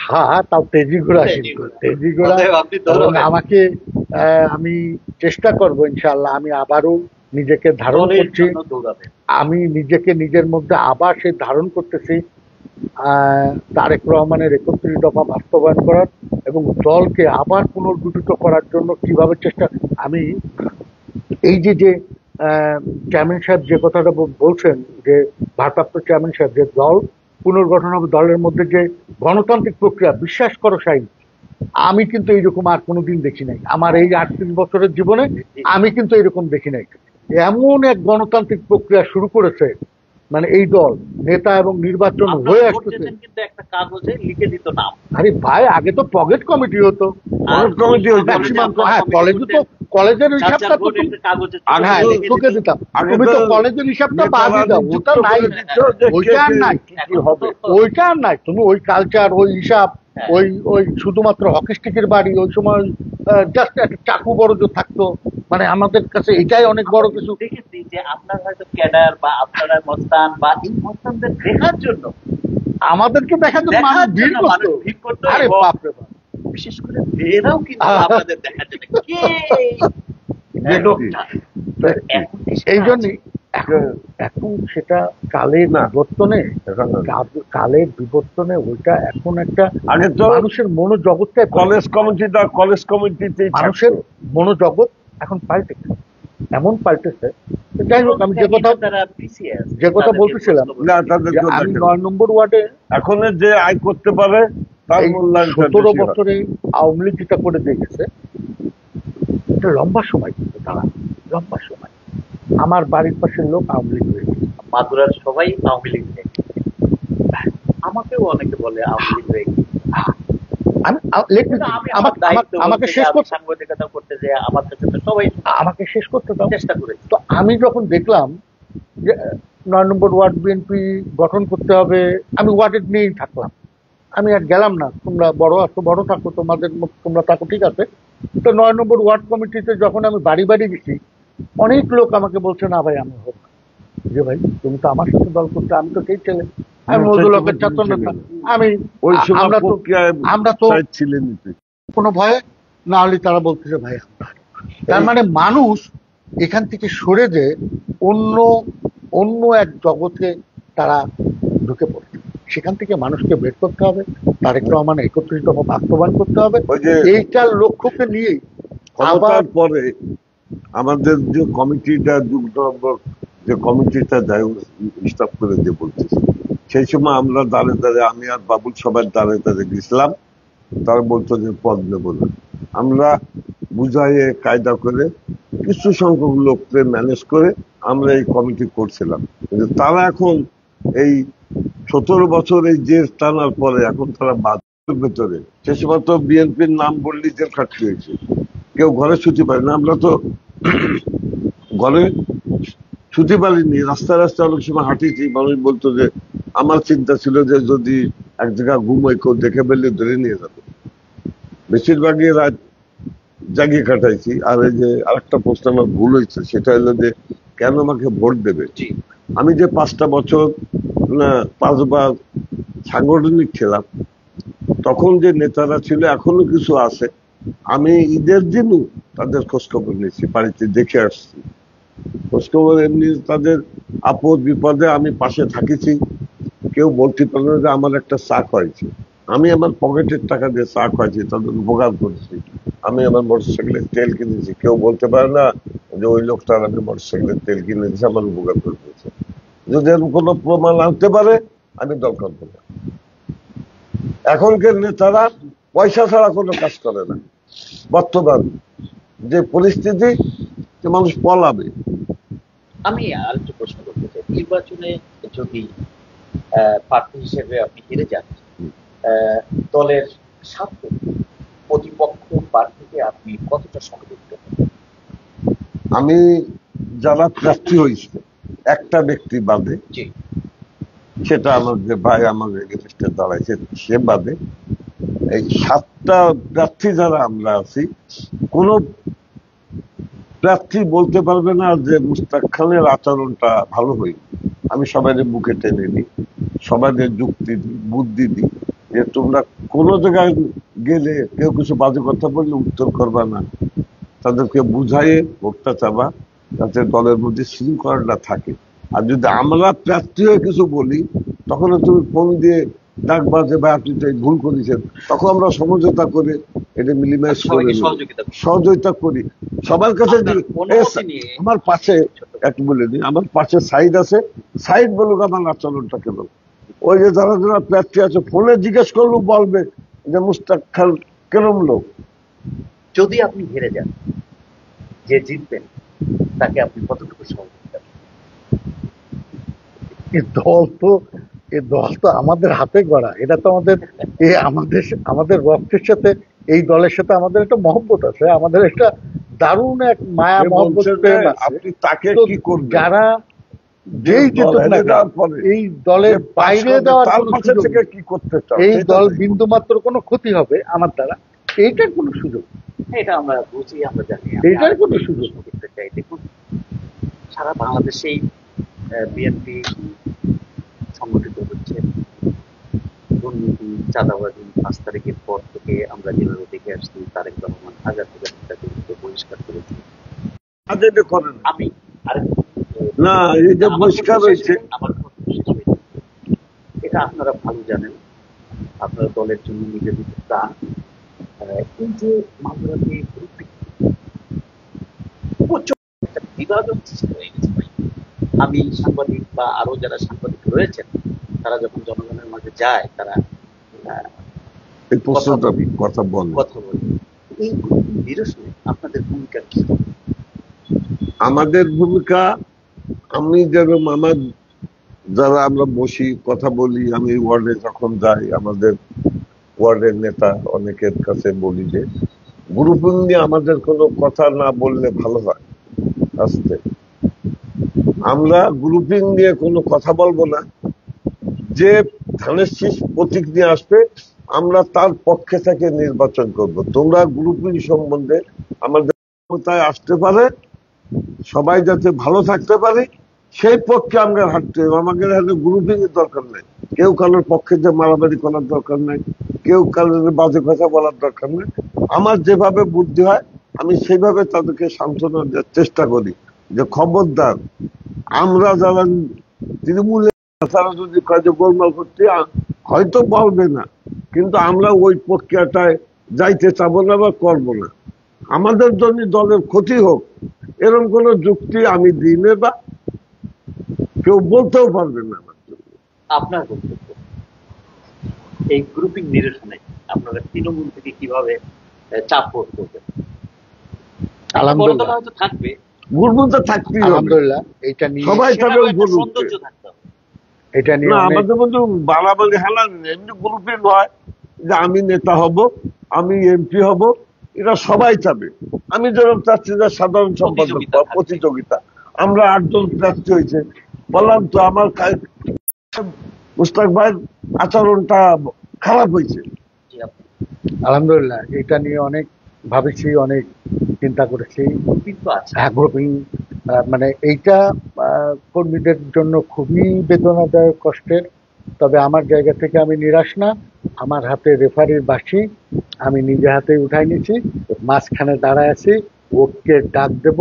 হ্যাঁ, তাও তেজি ঘোড়া, তেজি ঘোড়া। তেজি ঘোড়া। অতএব আপনি এবং দৌড়াবেন। আমাকে আমি চেষ্টা করব ইনশাআল্লাহ, আমি আবারও নিজেকে ধারণ দলের করছি, জন্য দৌড়াবেন। আমি নিজেকে নিজের মধ্যে আবার সে ধারণ করতেছি তারেক রহমানের 31 দফা বাস্তবায়ন করার এবং দলকে আবার পুনর্গঠিত করার জন্য কিভাবে চেষ্টা। আমি এই যে যে চেয়ারম্যান সাহেব যে কথাটা বলছেন, যে ভারপ্রাপ্ত চেয়ারম্যান সাহেব, যে দল পুনর্গঠন হবে, দলের মধ্যে যে গণতান্ত্রিক প্রক্রিয়া, বিশ্বাস করো শাহিন, আমি কিন্তু এইরকম আর কোনোদিন দেখি নাই আমার এই 38 বছরের জীবনে। আমি কিন্তু এরকম দেখি নাই। এমন এক গণতান্ত্রিক প্রক্রিয়া শুরু করেছে, মানে এই দল নেতা এবং নির্বাচন হয়ে আপনারা ভোট আসতেছে। দিতেন কিন্তু একটা কাগজে লিখে দিত নাম। আরে ভাই, আগে তো পকেট কমিটি হতো, আর কমিটি হতো। ম্যাক্সিমাম। হ্যাঁ, কলেজে তো কলেজের যার হিসাবটা যার তো ভোট একটা কাগজে হ্যাঁ লিখে তোকে দিত। দিতাম। আগে তুমি তো তো কলেজের হিসাবটা নেতারা বাদই দাও, যুক্ত ওটা নাই, করে দিত যে ওইটা আর কে নাই, কি হবে। ওইটা আর নাই। তুমি ওই কালচার, ওই হিসাব, হ্যাঁ। ওই ওই শুধুমাত্র হকি স্টিকের বাড়ি, ওই সময় জাস্ট একটা চাকু বড় যে থাকতো, মানে আমাদের কাছে এটাই অনেক বড় কিছু। দেখেছি যে আপনার হয়তো ক্যাডার বা আপনারা মস্তান বা এই মস্তানদের দেখার জন্য আমাদেরকে দেখার জন্য মানুষ ভিড় করতো। মানুষ ভিড় করতো আরে এবং বাপরে বাপ, বিশেষ করে মেয়েরাও কিন্তু আপনাদের দেখার জন্য কে এই লোকটা। তো এখন এই জন্যই এখন সেটা কালের না। বিবর্তনে, এখন না। কালের বিবর্তনে ওইটা এখন একটা আগে তো মানুষের মনোজগৎটাই কলেজ কমিটিতেই মানুষের মনোজগৎ এখন পাল্টেছে, এমন পাল্টেছে। যাই হোক, আমি তারা পিছিয়ে আছে, যে কথা তাদেরকে বলতেছিলাম, না, তাদের যে কথা আমি কেন? 9 নম্বর ওয়ার্ডে এখন যে আয় করতে পারে তার এই মূল্যায়ন 17 বছরে আওয়ামী লীগ যেটা করে দিয়ে গেছে, এটা লম্বা সময়, কিন্তু তারা লম্বা সময়। আমার বাড়ির পাশের লোক আওয়ামী লীগ হয়ে গেছে। মাদুরার সবাই আওয়ামী লীগ হয়ে গেছে। আমাকেও অনেকে বলে আওয়ামী লীগ হয়ে গেছে। কিন্তু আমি আমার দায়িত্ব আমাকে বলতে শেষ যে আমি করতে, সাংবাদিকতা করতে যে আমার কাছে তো সবাই আমাকে শেষ করতে দাও। চেষ্টা করেছে। তো আমি যখন দেখলাম যে 9 নম্বর ওয়ার্ড বিএনপি গঠন করতে হবে, আমি ওয়ার্ডের নিয়েই থাকলাম, আমি আর গেলাম না। তোমরা বড় আছো, বড় থাকো, তোমাদের তোমরা থাকো, ঠিক আছে। তো 9 নম্বর ওয়ার্ড কমিটিতে যখন আমি বাড়ি বাড়ি গেছি, অনেক লোক আমাকে বলছে, না ভাই আমি হোক। যে ভাই, তুমি তো আমার সাথে দল করতে, আমি তো সেই ছেলে, আমি মজুলকের ছাত্র নেতা, আমি ওই সময় আমরা তো ছিলেন কোনো ভয়ে না হলে তারা বলতেছে ভাই আমরা। তার মানে মানুষ এখান থেকে সরে যে অন্য অন্য এক জগতে তারা ঢুকে পড়ছে। সেখান থেকে মানুষকে বের করতে হবে, তারেক রহমান 31 দফা বাস্তবায়ন করতে হবে। ওই যে এইটার লক্ষ্যকে নিয়েই ক্ষমতার পরে আমাদের যে কমিটিটা যে কমিটিটা স্টাফ করে যে বলতেছে, সেই সময় আমরা দাঁড়ে দাঁড়ে, আমি আর বাবুল সবাই দাঁড়ে দাঁড়ে গেছিলাম। তারা বলতো যে পদ নেব না। আমরা বুঝাইয়ে কায়দা করে কিছু সংখ্যক লোককে ম্যানেজ করে আমরা এই কমিটি করছিলাম। কিন্তু তারা এখন এই 17 বছর এই জেল টানার পরে এখন তারা বাদের ভেতরে, সে সময় তো বিএনপির নাম বললেই জেল খাটতে হয়েছে, কেউ ঘরে ছুটি পায় না। আমরা তো ঘরে ছুটি পারিনি, রাস্তায় রাস্তায় অনেক সময় হাঁটিছি, মানুষ বলতো যে আমার চিন্তা ছিল যে যদি এক জায়গায় ঘুমোয় কেউ দেখে ফেললে ধরে নিয়ে যাবে। বেশিরভাগই রাত জাগিয়ে কাটাইছি। আর এই যে আরেকটা প্রশ্ন আমার ভুল হয়েছে, সেটা হলো যে কেন আমাকে ভোট দেবে। জি, আমি যে 5টা বছর না 5বার সাংগঠনিক ছিলাম, তখন যে নেতারা ছিল এখনো কিছু আছে, আমি ঈদের দিনও তাদের খোঁজখবর নিয়েছি, বাড়িতে দেখে আসছি খোঁজখবর। এমনি তাদের আপদ বিপদে আমি পাশে থাকিছি। কেউ বলতে পারে না যে আমার একটা চা খাইছে, আমি আমার পকেটের টাকা দিয়ে চা খাইছি, তাদের উপকার করেছি। আমি আমার মোটরসাইকেলের তেল কিনেছি, কেউ বলতে পারে না যে ওই লোকটার আমি মোটরসাইকেলের তেল কিনে দিয়েছি, আমার উপকার করে দিয়েছে। যদি এর কোনো প্রমাণ আনতে পারে আমি দরকার দেবো। এখনকার নেতারা পয়সা ছাড়া কোনো কাজ করে না। বর্তমান যে পরিস্থিতি, যে মানুষ পলাবে। আমি আরেকটু প্রশ্ন করতে চাই, নির্বাচনে যদি প্রার্থী হিসেবে আপনি হেরে যান, দলের স্বার্থে প্রতিপক্ষ প্রার্থীকে আপনি কতটা সহযোগিতা করেন? আমি যারা প্রার্থী হয়েছে একটা ব্যক্তি বাদে, জি, সেটা আমার যে ভাই আমার এগেনস্টে দাঁড়াইছে সে বাদে, এই 7টা প্রার্থী যারা আমরা আছি, কোন প্রার্থী বলতে পারবে না যে মুস্তাক খানের আচরণটা ভালো হয়নি। আমি সবাইকে বুকে টেনে নিই, সবাইকে যুক্তি দিই, বুদ্ধি দিই যে তোমরা কোনো জায়গায় গেলে কেউ কিছু বাজে কথা বললে উত্তর করবা না, তাদেরকে বুঝাইয়ে ভোটটা চাবা, যাতে দলের মধ্যে শৃঙ্খলাটা থাকে। আর যদি আমরা প্রার্থী হয়ে কিছু বলি, তখন তুমি ফোন দিয়ে ডাকবা যে ভাই আপনি তো এই ভুল করেছেন, তখন আমরা সমঝোতা করে এটা মিলিমাইজ করে সবাইকে নেব, সহযোগিতা করেন। সহযোগিতা করি সবার কাছে। আপনার অনুমতি নিয়ে আমার পাশে একটু বলে দিই, আমার পাশে সাইড আছে, সাইড বলুক আমার আচরণটা কেমন। ওই যে যারা যারা প্রার্থী আছে ফোনে জিজ্ঞেস করলেও বলবে যে মুস্তাক খান কেরম লোক। যদি আপনি হেরে যান, যে জিতবেন তাকে আপনি কতটুকু সহযোগিতা করেন? এই দল তো আমাদের হাতে গড়া, এটা তো আমাদের রক্তের সাথে, এই দলের সাথে আমাদের একটা মহব্বত আছে, আমাদের একটা দারুণ এক মায়া সে মহব্বত বলছে যে প্রেম আছে। আপনি তাকে তো কি করবেন, যারা যেই দল জিতুক না হেরে কেন, যাওয়ার পরে এই দলের যে পাশ বাইরে করবে, দেওয়ার তার কোনো পাশে সুযোগ থেকে নেই। কি করতে চাও এই সেটা দল চাই। বিন্দু মাত্র কোনো ক্ষতি হবে আমার দ্বারা, এইটার কোনো সুযোগ নেই। এটা আমরা বুঝি, আমরা জানি। এইটার কোনো সুযোগ প্রশ্ন করতে চাই, দেখুন সারা বাংলাদেশেই বিএনপি সংগঠিত হচ্ছে, দুর্নীতি, চাঁদাবাজি 5 তারিখের পর থেকে আমরা যেভাবে দেখে আসছি, তারেক রহমান হাজার হাজার নেতাকে বহিষ্কার করেছে। আজকে করেন আমি আরেক না, এই যে বহিষ্কার হয়েছে, আমার প্রশ্ন শেষ হয়েছে, এটা আপনারা ভালো জানেন, আপনারা দলের জন্য নিজেদের প্রাণ। এই যে মামলাতে প্রচুর একটা বিভাজন সৃষ্টি হয়ে গেছে ভাই। আমি সাংবাদিক বা আরো যারা সাংবাদিক রয়েছেন, তারা যখন জনগণের মাঝে যায়, তারা এই প্রশ্নটা কথা বল। কথা বলে, এই নিরসনে আপনাদের ভূমিকা কি? আমাদের ভূমিকা, আমি যেরকম আমার যারা আমরা বসি কথা বলি, আমি ওয়ার্ডে যখন যাই আমাদের ওয়ার্ডের নেতা অনেকের কাছে বলি যে গ্রুপিং নিয়ে আমাদের কোনো কথা না বললে ভালো হয়। আস্তে আমরা গ্রুপিং নিয়ে কোনো কথা বলবো না, যে ধানের শীষ প্রতীক নিয়ে আসবে আমরা তার পক্ষে থেকে নির্বাচন করব। তোমরা গ্রুপিং সম্বন্ধে আমাদের ক্ষমতায় আসতে পারে, সবাই যাতে ভালো থাকতে পারে সেই পক্ষে আমরা হাঁটতে হবে। আমাদের হাতে গ্রুপিং এর দরকার নেই, কেউ কারোর পক্ষে যে মারামারি করার দরকার নেই, কেউ কারোর বাজে কথা বলার দরকার নেই। আমার যেভাবে বুদ্ধি হয় আমি সেইভাবে তাদেরকে সান্ত্বনা দেওয়ার চেষ্টা করি যে খবরদার, আমরা যারা তৃণমূলের তারা যদি কাজে গোলমাল করতে হয়তো বলবে না, কিন্তু আমরা ওই প্রক্রিয়াটায় যাইতে চাবো না বা করবো না। আমাদের জন্য দলের ক্ষতি হোক এরকম কোন যুক্তি আমি দিই না, বা কেউ বলতেও পারবে না আমার জন্য। আপনার বক্তব্য এই গ্রুপিং নিরসনে আপনারা তৃণমূল থেকে কিভাবে চাপ প্রয়োগ করবেন? আলহামদুলিল্লাহ, হয়তো থাকবে, গুরুত্ব থাকতেই হবে, আলহামদুলিল্লাহ, এটা নিয়ে সবাই সেটারও তাদের একটা বলুক। সৌন্দর্য থাকতে হবে। এটা নিয়ে না, অনেক আমাদের মধ্যে বাড়াবাড়ি হেলা নেই, এমনি গ্রুপে নয় যে আমি নেতা হব, আমি এমপি হব, এটা সবাই চাবে। আমি যেরকম চাচ্ছি যে সাধারণ সম্পাদক প্রতিযোগিতা বা থাকবে। প্রতিযোগিতা, আমরা 8 জন প্রার্থী হয়েছে, বললাম তো আমার মুস্তাক ভাইয়ের আচরণটা খারাপ হয়েছে। জি, আপনি আলহামদুলিল্লাহ এটা নিয়ে অনেক ভাবেছি, অনেক চিন্তা করেছি। কিন্তু আছে হ্যাঁ, গ্রুপিং মানে এইটা কর্মীদের জন্য খুবই বেদনাদায়ক, কষ্টের। তবে আমার জায়গা থেকে আমি নিরাশ না। আমার হাতে রেফারির বাঁশি আমি নিজে হাতে উঠাই নিয়েছি, মাঝখানে দাঁড়ায় আছি, ওকে ডাক দেব,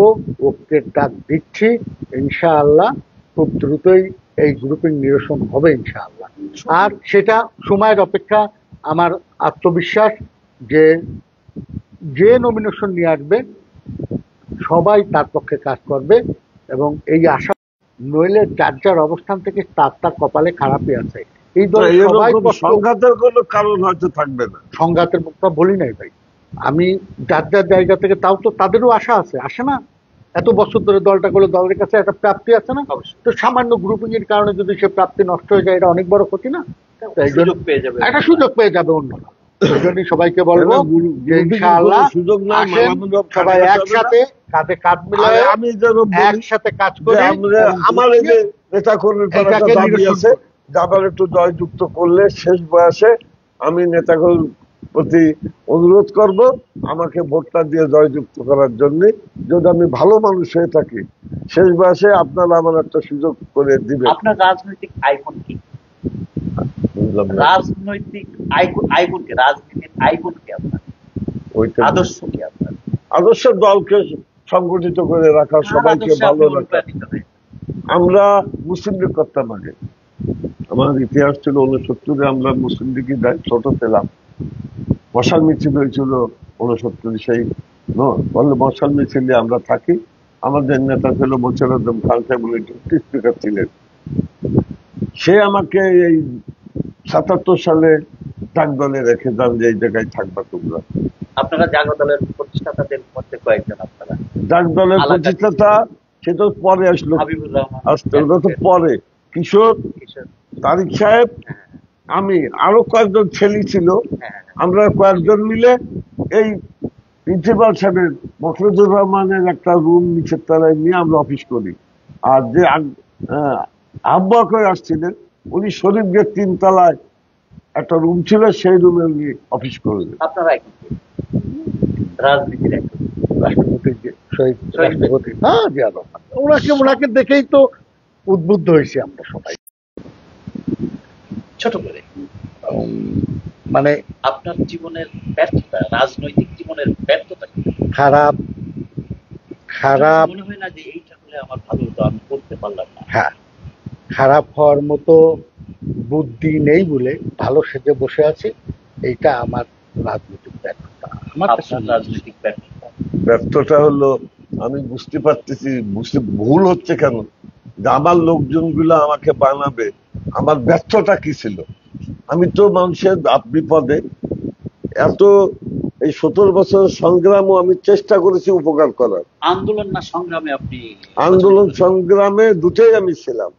ওকে ডাক দিচ্ছি। ইনশাআল্লাহ খুব দ্রুতই এই গ্রুপিং নিরসন হবে ইনশাআল্লাহ। আর সেটা সময়ের অপেক্ষা। আমার আত্মবিশ্বাস যে যে নমিনেশন নিয়ে আসবে সবাই তার পক্ষে কাজ করবে, এবং এই আশা, নইলে যার যার অবস্থান থেকে তার তার কপালে খারাপই আছে। এই দলে সবাই এরকম সংঘাতের কোনো কারণ হয়তো থাকবে না। সংঘাতের কথা বলি নাই ভাই, আমি যার যার জায়গা থেকে, তাও তো তাদেরও আশা আছে, আসে না? এত বছর ধরে দলটা করলে দলের কাছে একটা প্রাপ্তি আছে না? অবশ্যই তো সামান্য গ্রুপিং এর কারণে যদি সে প্রাপ্তি নষ্ট হয়ে যায়, এটা অনেক বড় ক্ষতি না? তাই জন্য সুযোগ পেয়ে যাবে। একটা সুযোগ পেয়ে যাবে অন্যরা। এই জন্যই সবাইকে বলবো যে গ্রুপিং এর ইনশাআল্লাহ কোনো সুযোগ নাই, আসেন, মালামাল সবাই খাটাতে হবে না। একসাথে কাঁধে কাঁধ আর মিলায়ে আমি যেন বলি একসাথে কাজ যে করে আমার এই যে নেতা কর্মীর পর একটা এটাকে দাবি নিরসন আছে করি। যে আবার একটু জয়যুক্ত করলে শেষ বয়সে আমি নেতাকর্মীর প্রতি অনুরোধ করব আমাকে ভোটটা দিয়ে জয়যুক্ত করার জন্য। যদি আমি ভালো মানুষ হয়ে থাকি, শেষ বয়সে আপনারা আমার একটা সুযোগ করে দিবেন। আপনার রাজনৈতিক আইকন কি? বুঝলাম না। রাজনৈতিক আইকন কি? রাজনীতির আইকন কি আপনার? ওইটা আদর্শ কি আপনার? আদর্শ দলকে সংগঠিত করে রাখা, সবাইকে আদর্শে ভালো আপনি রাখা। অনুপ্রাণিত হয়ে আমরা মুসলিম লীগ করতাম আগে, আমার ইতিহাস ছিল 69-এ আমরা মুসলিম লীগই ছোট ছিলাম। মশাল মিছিল হয়েছিল 69, সেই বললে মশাল মিছিলে আমরা থাকি। আমাদের নেতা ছিল মোশাররফ আজম খান সাহেব, উনি ডেপুটি স্পিকার ছিলেন। সে আমাকে এই 77 সালে ডাক দলে রেখে যান যে এই জায়গায় থাকবা তোমরা। আপনারা জাগো দলের প্রতিষ্ঠাতাদের মধ্যে কয়েকজন আপনারা। ডাক দলের প্রতিষ্ঠাতা সেটা পরে আসলো, হাবিবুর রহমান, আসতে ওটা তো পরে। কিশোর, কিশোর, তারিক সাহেব, আমি, আরো কয়েকজন ছেলে ছিল। হ্যাঁ, আমরা কয়েকজন মিলে এই প্রিন্সিপাল সাহেবের মফরুজুর রহমানের একটা রুম নিচের তলায় নিয়ে আমরা অফিস করি। আর যে আহ্বায়ক হয়ে আসছিলেন উনি শরীফ গেট 3 তলায় একটা রুম ছিল, সেই রুমে উনি অফিস করলেন। আপনারা এখন কি? রাজনীতির একজন রাষ্ট্রপতি যে শহীদ রাষ্ট্রপতি, হ্যাঁ, জিয়া রহমান, ওনাকে দেখেই তো উদ্বুদ্ধ হয়েছি আমরা সবাই। ছোট করে মানে আপনার জীবনের ব্যর্থতা, রাজনৈতিক জীবনের ব্যর্থতা কি? খারাপ মনে হয় না যে এইটা হলে আমার ভালো হতো, আমি করতে পারলাম না? হ্যাঁ, খারাপ হওয়ার মতো বুদ্ধি নেই বলে ভালো সেজে বসে আছি। এইটা আমার রাজনৈতিক ব্যর্থতা। আমার কাছে আপনার রাজনৈতিক ব্যর্থতা? ব্যর্থতা হলো আমি বুঝতে পারতেছি ভুল হচ্ছে কেন, যে আমার লোকজনগুলো আমাকে বানাবে, আমার ব্যর্থতা কি ছিল। আমি তো মানুষের বিপদে এত এই 17 বছরের সংগ্রামও আমি চেষ্টা করেছি উপকার করার। আন্দোলন না সংগ্রামে আপনি? আন্দোলন সংগ্রামে দুটোই আমি ছিলাম।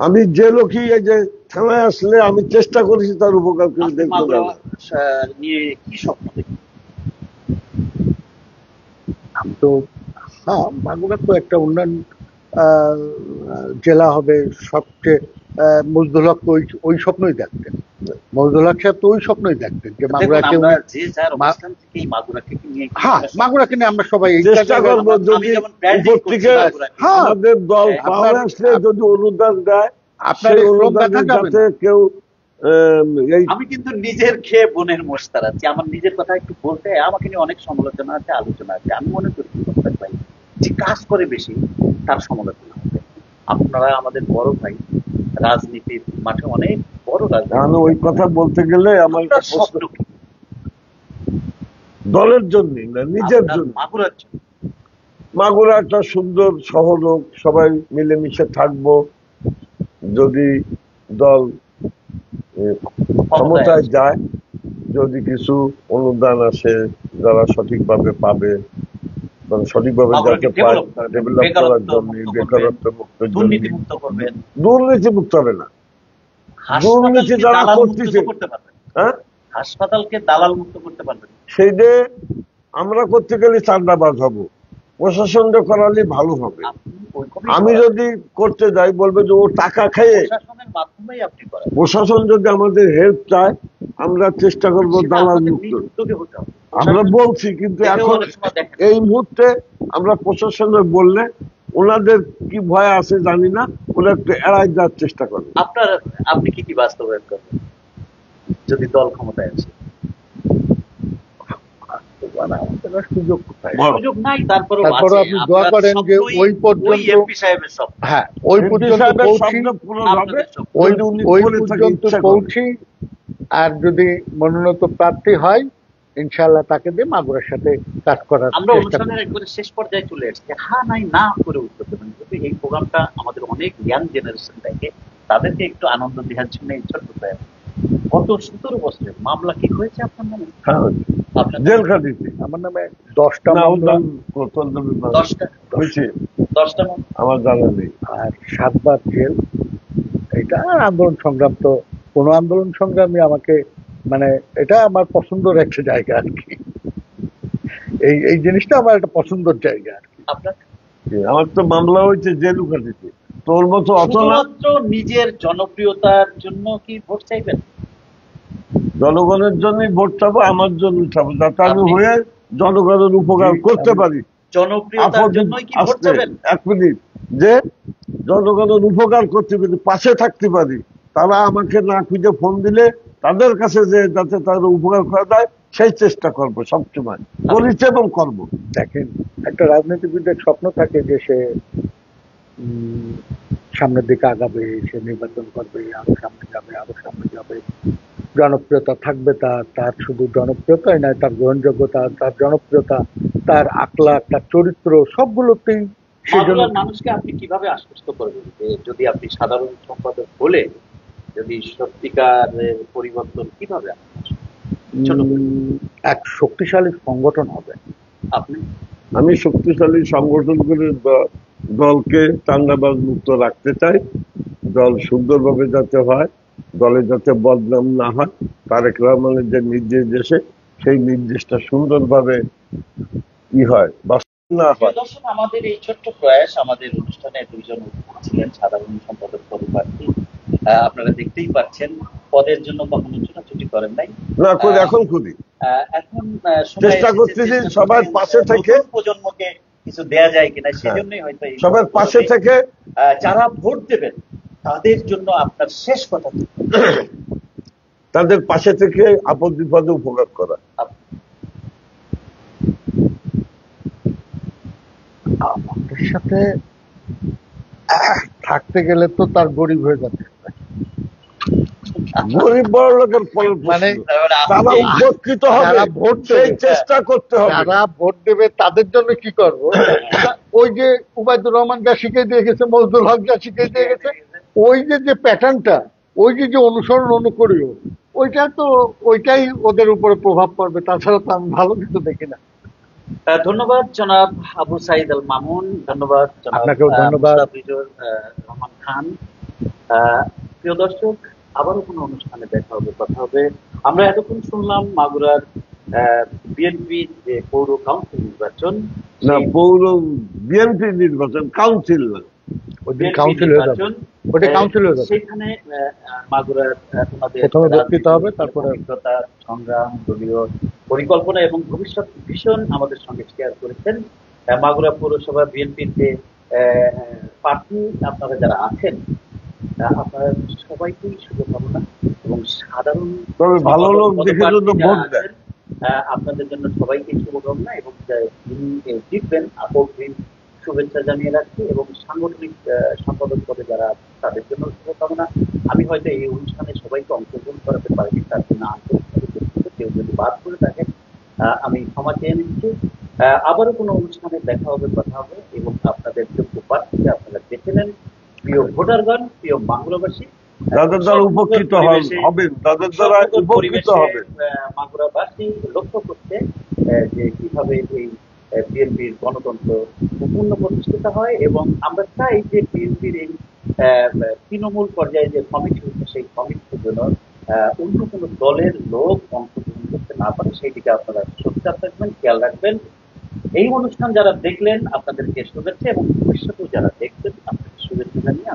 আমি যে লোকই এই যে থানায় আসলে আমি চেষ্টা করেছি তার উপকার করে আপনি দেখবো মাগুরা না। নিয়ে কি স্বপ্ন দেখেন? আমি তো, হ্যাঁ, মাগুরা তো একটা উন্নয়ন জেলা হবে। সবচেয়ে মজদুল হক তো ওই স্বপ্নই দেখতেন। মজদুল হক সাহেব তো ওই স্বপ্নই দেখতেন যে দেখুন, মাগুরাকে আমরা যে যার অবস্থান থেকে এই মাগুরাকে নিয়ে হ্যাঁ, মাগুরাকে নিয়ে আমরা সবাই চেষ্টা করবো যদি উপর থেকে হ্যাঁ, আমাদের দল হ্যাঁ, পাওয়া আসলে যদি অনুদান দেয়, আপনার সেই এই শ্রম অনুদানে দেখা যাবে যাতে না। কেউ এই আমি কিন্তু নিজের খেয়ে বোনের মোস্তার আছি। আমার নিজের কথা একটু বলতে আমাকে নিয়ে অনেক সমালোচনা আছে, আলোচনা আছে। আমি মনে করি মোস্তাক ভাই যে কাজ করে বেশি তার সমালোচনা হবে। আপনারা আমাদের বড় ভাই, রাজনীতির মাঠে অনেক বড় রাজনীতি। ওই কথা বলতে গেলে আমার আপনার স্বপ্ন কি? দলের জন্য না, নিজের আপনার জন্য। মাগুরার জন্য। মাগুরা একটা সুন্দর শহর হোক, সবাই মিলেমিশে থাকবো। যদি দল ক্ষমতায় যায়, যদি কিছু অনুদান আসে যারা সঠিকভাবে পাবে, মানে সঠিকভাবে যাতে পায়, ডেভেলপ করার জন্য বেকারত্ব মুক্ত, দুর্নীতি মুক্ত করবেন, দুর্নীতি মুক্ত হবে না, দুর্নীতি হাসপাতালকে যারা দালাল মুক্ত করতেছে, করতে পারবেন, হ্যাঁ হাসপাতালকে দালাল মুক্ত করতে পারবেন। সেইটা আমরা করতে গেলে চাঁদাবাজ হবো, প্রশাসনটা করালে ভালো হবে। আপনি ওইভাবেই আমি করেন। যদি করতে যাই বলবে যে ও টাকা খেয়ে, প্রশাসনের মাধ্যমেই আপনি করেন। প্রশাসন যদি আমাদের হেল্প চায় আমরা চেষ্টা করবো সেটা দালাল আপনাদের মুক্ত। নিজ উদ্যোগে হতে হবে। আমরা বলছি, কিন্তু দেখেও এখন অনেক সময় দেখেন। এই মুহূর্তে আমরা প্রশাসনের বললে ওনাদের কি ভয় আছে জানি না, ওরা একটু এড়াই যাওয়ার চেষ্টা করবে। আপনি কি বাস্তবায়ন করবেন যদি দল ক্ষমতায় আসে? সুযোগ কোথায়? সুযোগ নাই, তারপরে আপনি দোয়া করেন যে ওই পর্যন্ত, এমপি সাহেবের সব হ্যাঁ ওই পর্যন্ত পৌঁছি, ওই পর্যন্ত পৌঁছি। আর যদি মনোনীত প্রার্থী হয় ইনশাআল্লাহ তাকে দিয়ে মাগুরার সাথে কাজ করার আমরা চেষ্টা অনুষ্ঠানের করব। একবারে শেষ পর্যায়ে চলে এসেছি, হ্যাঁ নাই না করে উত্তর দেবেন। যদি এই প্রোগ্রামটা আমাদের অনেক ইয়াং জেনারেশন দেখে, তাদেরকে একটু আনন্দ দেওয়ার জন্য এই ছোট্ট প্রয়াস। গত 17 বছরের মামলা কি হয়েছে আপনার নামে? আপনার জেল খাটিতে আমার নামে 10টা মামলা, 10টা মামলা আমার জানা নেই, আর 7 বার জেল। এটা আন্দোলন সংগ্রাম, তো কোনো আন্দোলন সংগ্রামী আমাকে মানে এটা আমার পছন্দের একটা জায়গা আর কি, এই জিনিসটা আমার একটা পছন্দের জায়গা আর কি। আপনার আমার তো মামলা হয়েছে জেল খাটিতে, তোর মতো অত না। শুধুমাত্র নিজের জনপ্রিয়তার জন্য কি ভোট চাইবেন? জনগণের জন্যই ভোট চাবো, আমার জন্য চাবো, যাতে আমি আপনি- হয়ে জনগণের উপকার করতে পারি। জনপ্রিয়তার জন্যই কি ভোট চাইবেন? এক মিনিট, যে জনগণের উপকার করতে পারি, পাশে থাকতে পারি, তারা আমাকে না খুঁজে ফোন দিলে তাদের কাছে যে যাতে তাদের উপকার করা যায় সেই চেষ্টা করবো, সবসময় করেছি এবং করবো। দেখেন, একটা রাজনীতিবিদের স্বপ্ন থাকে যে সে সামনের দিকে আগাবে, সে নির্বাচন করবে, আরো সামনে যাবে, আরো সামনে যাবে, জনপ্রিয়তা থাকবে তার শুধু জনপ্রিয়তাই নয়, তার গ্রহণযোগ্যতা, তার জনপ্রিয়তা, তার আখলাক, তার চরিত্র সবগুলোতেই মাগুরার মানুষকে আপনি কিভাবে আশ্বস্ত করবেন যে যদি আপনি সাধারণ সম্পাদক হলে যদি সত্যিকারের পরিবর্তন কিভাবে ছোট করে? এক শক্তিশালী সংগঠন হবে। আপনি আমি শক্তিশালী সংগঠন করে দলকে চাঁদাবাজ মুক্ত রাখতে চাই। দল সুন্দরভাবে যাতে হয়, দলে যাতে বদনাম না হয়, তারেক রহমানের যে নির্দেশ দেশে সেই নির্দেশটা সুন্দরভাবে কি হয় না হয়। দর্শক, আমাদের এই ছোট্ট প্রয়াস, আমাদের অনুষ্ঠানে দুইজন ছিলেন সাধারণ সম্পাদক পদপ্রার্থী। আপনারা দেখতেই পাচ্ছেন পদের জন্য কখনো ছুটাছুটি করেন নাই, না করে এখন করি, এখন চেষ্টা করতেছি সবার পাশে থেকে প্রজন্মকে কিছু দেয়া যায় কিনা, সেজন্যই হয়তো সবার পাশে থেকে যারা ভোট দেবেন তাদের জন্য আপনার শেষ কথা কি? তাদের পাশে থেকে আপদ বিপদে উপকার করা। আমাদের সাথে থাকতে গেলে তো তার গরিব হয়ে যাচ্ছে, গরিব বড় লোকের মানে তারা উপকৃত হবে, ভোট সেই চেষ্টা করতে হবে। যারা ভোট দেবে তাদের জন্য কি করব? ওই যে উবাইদুর রহমান যা শিখিয়ে দিয়ে গেছে, মজদুল হক যা শিখিয়ে দিয়ে গেছে, ওই যে প্যাটার্নটা, ওই যে অনুসরণ অনুকরীয়, ওইটাই ওদের উপরে প্রভাব পড়বে। তাছাড়া তো আমি ভালো কিছু দেখি না। ধন্যবাদ জনাব আবু সাইদ আল মামুন, ধন্যবাদ আপনাকেও ধন্যবাদ রহমান খান। প্রিয় দর্শক, আবারও কোনো অনুষ্ঠানে দেখা হবে, কথা হবে। আমরা এতক্ষণ শুনলাম মাগুরার বিএনপির যে পৌর কাউন্সিল নির্বাচন, না পৌর বিএনপি নির্বাচন, কাউন্সিল না, কাউন্সিল হয়ে যাবে, ওটা কাউন্সিল হয়ে যাবে। সেখানে মাগুরার প্রথমে বক্তৃতা হবে, তারপরে অভিজ্ঞতা, সংগ্রাম, দলীয় পরিকল্পনা এবং ভবিষ্যৎ ভীষণ আমাদের সঙ্গে শেয়ার করেছেন। মাগুরা পৌরসভা বিএনপির যে প্রার্থী আপনারা যারা আছেন, আপনারা সবাইকেই শুভকামনা এবং সাধারণ তবে ভালো লোক দেখে জন্য ভোট দেন। আপনাদের জন্য সবাইকে শুভকামনা এবং যিনি জিতবেন অগ্রিম শুভেচ্ছা জানিয়ে রাখছি এবং সাংগঠনিক সম্পাদক পদে যারা তাদের জন্য শুভকামনা। আমি হয়তো এই অনুষ্ঠানে সবাইকে অংশগ্রহণ করাতে পারিনি, তার জন্য আন্তরিকভাবে দুঃখিত। কেউ যদি বাদ করে থাকে আমি ক্ষমা চেয়ে নিচ্ছি। আবারও কোনো অনুষ্ঠানে দেখা হবে, কথা হবে এবং আপনাদের যোগ্য প্রার্থীকে আপনারা বেছে নেন। প্রিয় ভোটারগণ, প্রিয় বাংলাবাসী, তাদের দ্বারা উপকৃত হবেন, তাদের দ্বারা উপকৃত হবেন। মাগুরাবাসী লক্ষ্য করছে যে কিভাবে এই বিএনপির গণতন্ত্র পূর্ণ প্রতিষ্ঠিত হয়, এবং আমরা চাই যে বিএনপির এই তৃণমূল পর্যায়ে যে কমিটি হচ্ছে সেই কমিটির জন্য অন্য কোনো দলের লোক অংশগ্রহণ করতে না পারে, সেই দিকে আপনারা সোচ্চার থাকবেন, খেয়াল রাখবেন। এই অনুষ্ঠান যারা দেখলেন আপনাদেরকে শুভেচ্ছা, এবং ভবিষ্যতেও যারা দেখবেন আপনাদের শুভেচ্ছা জানিয়ে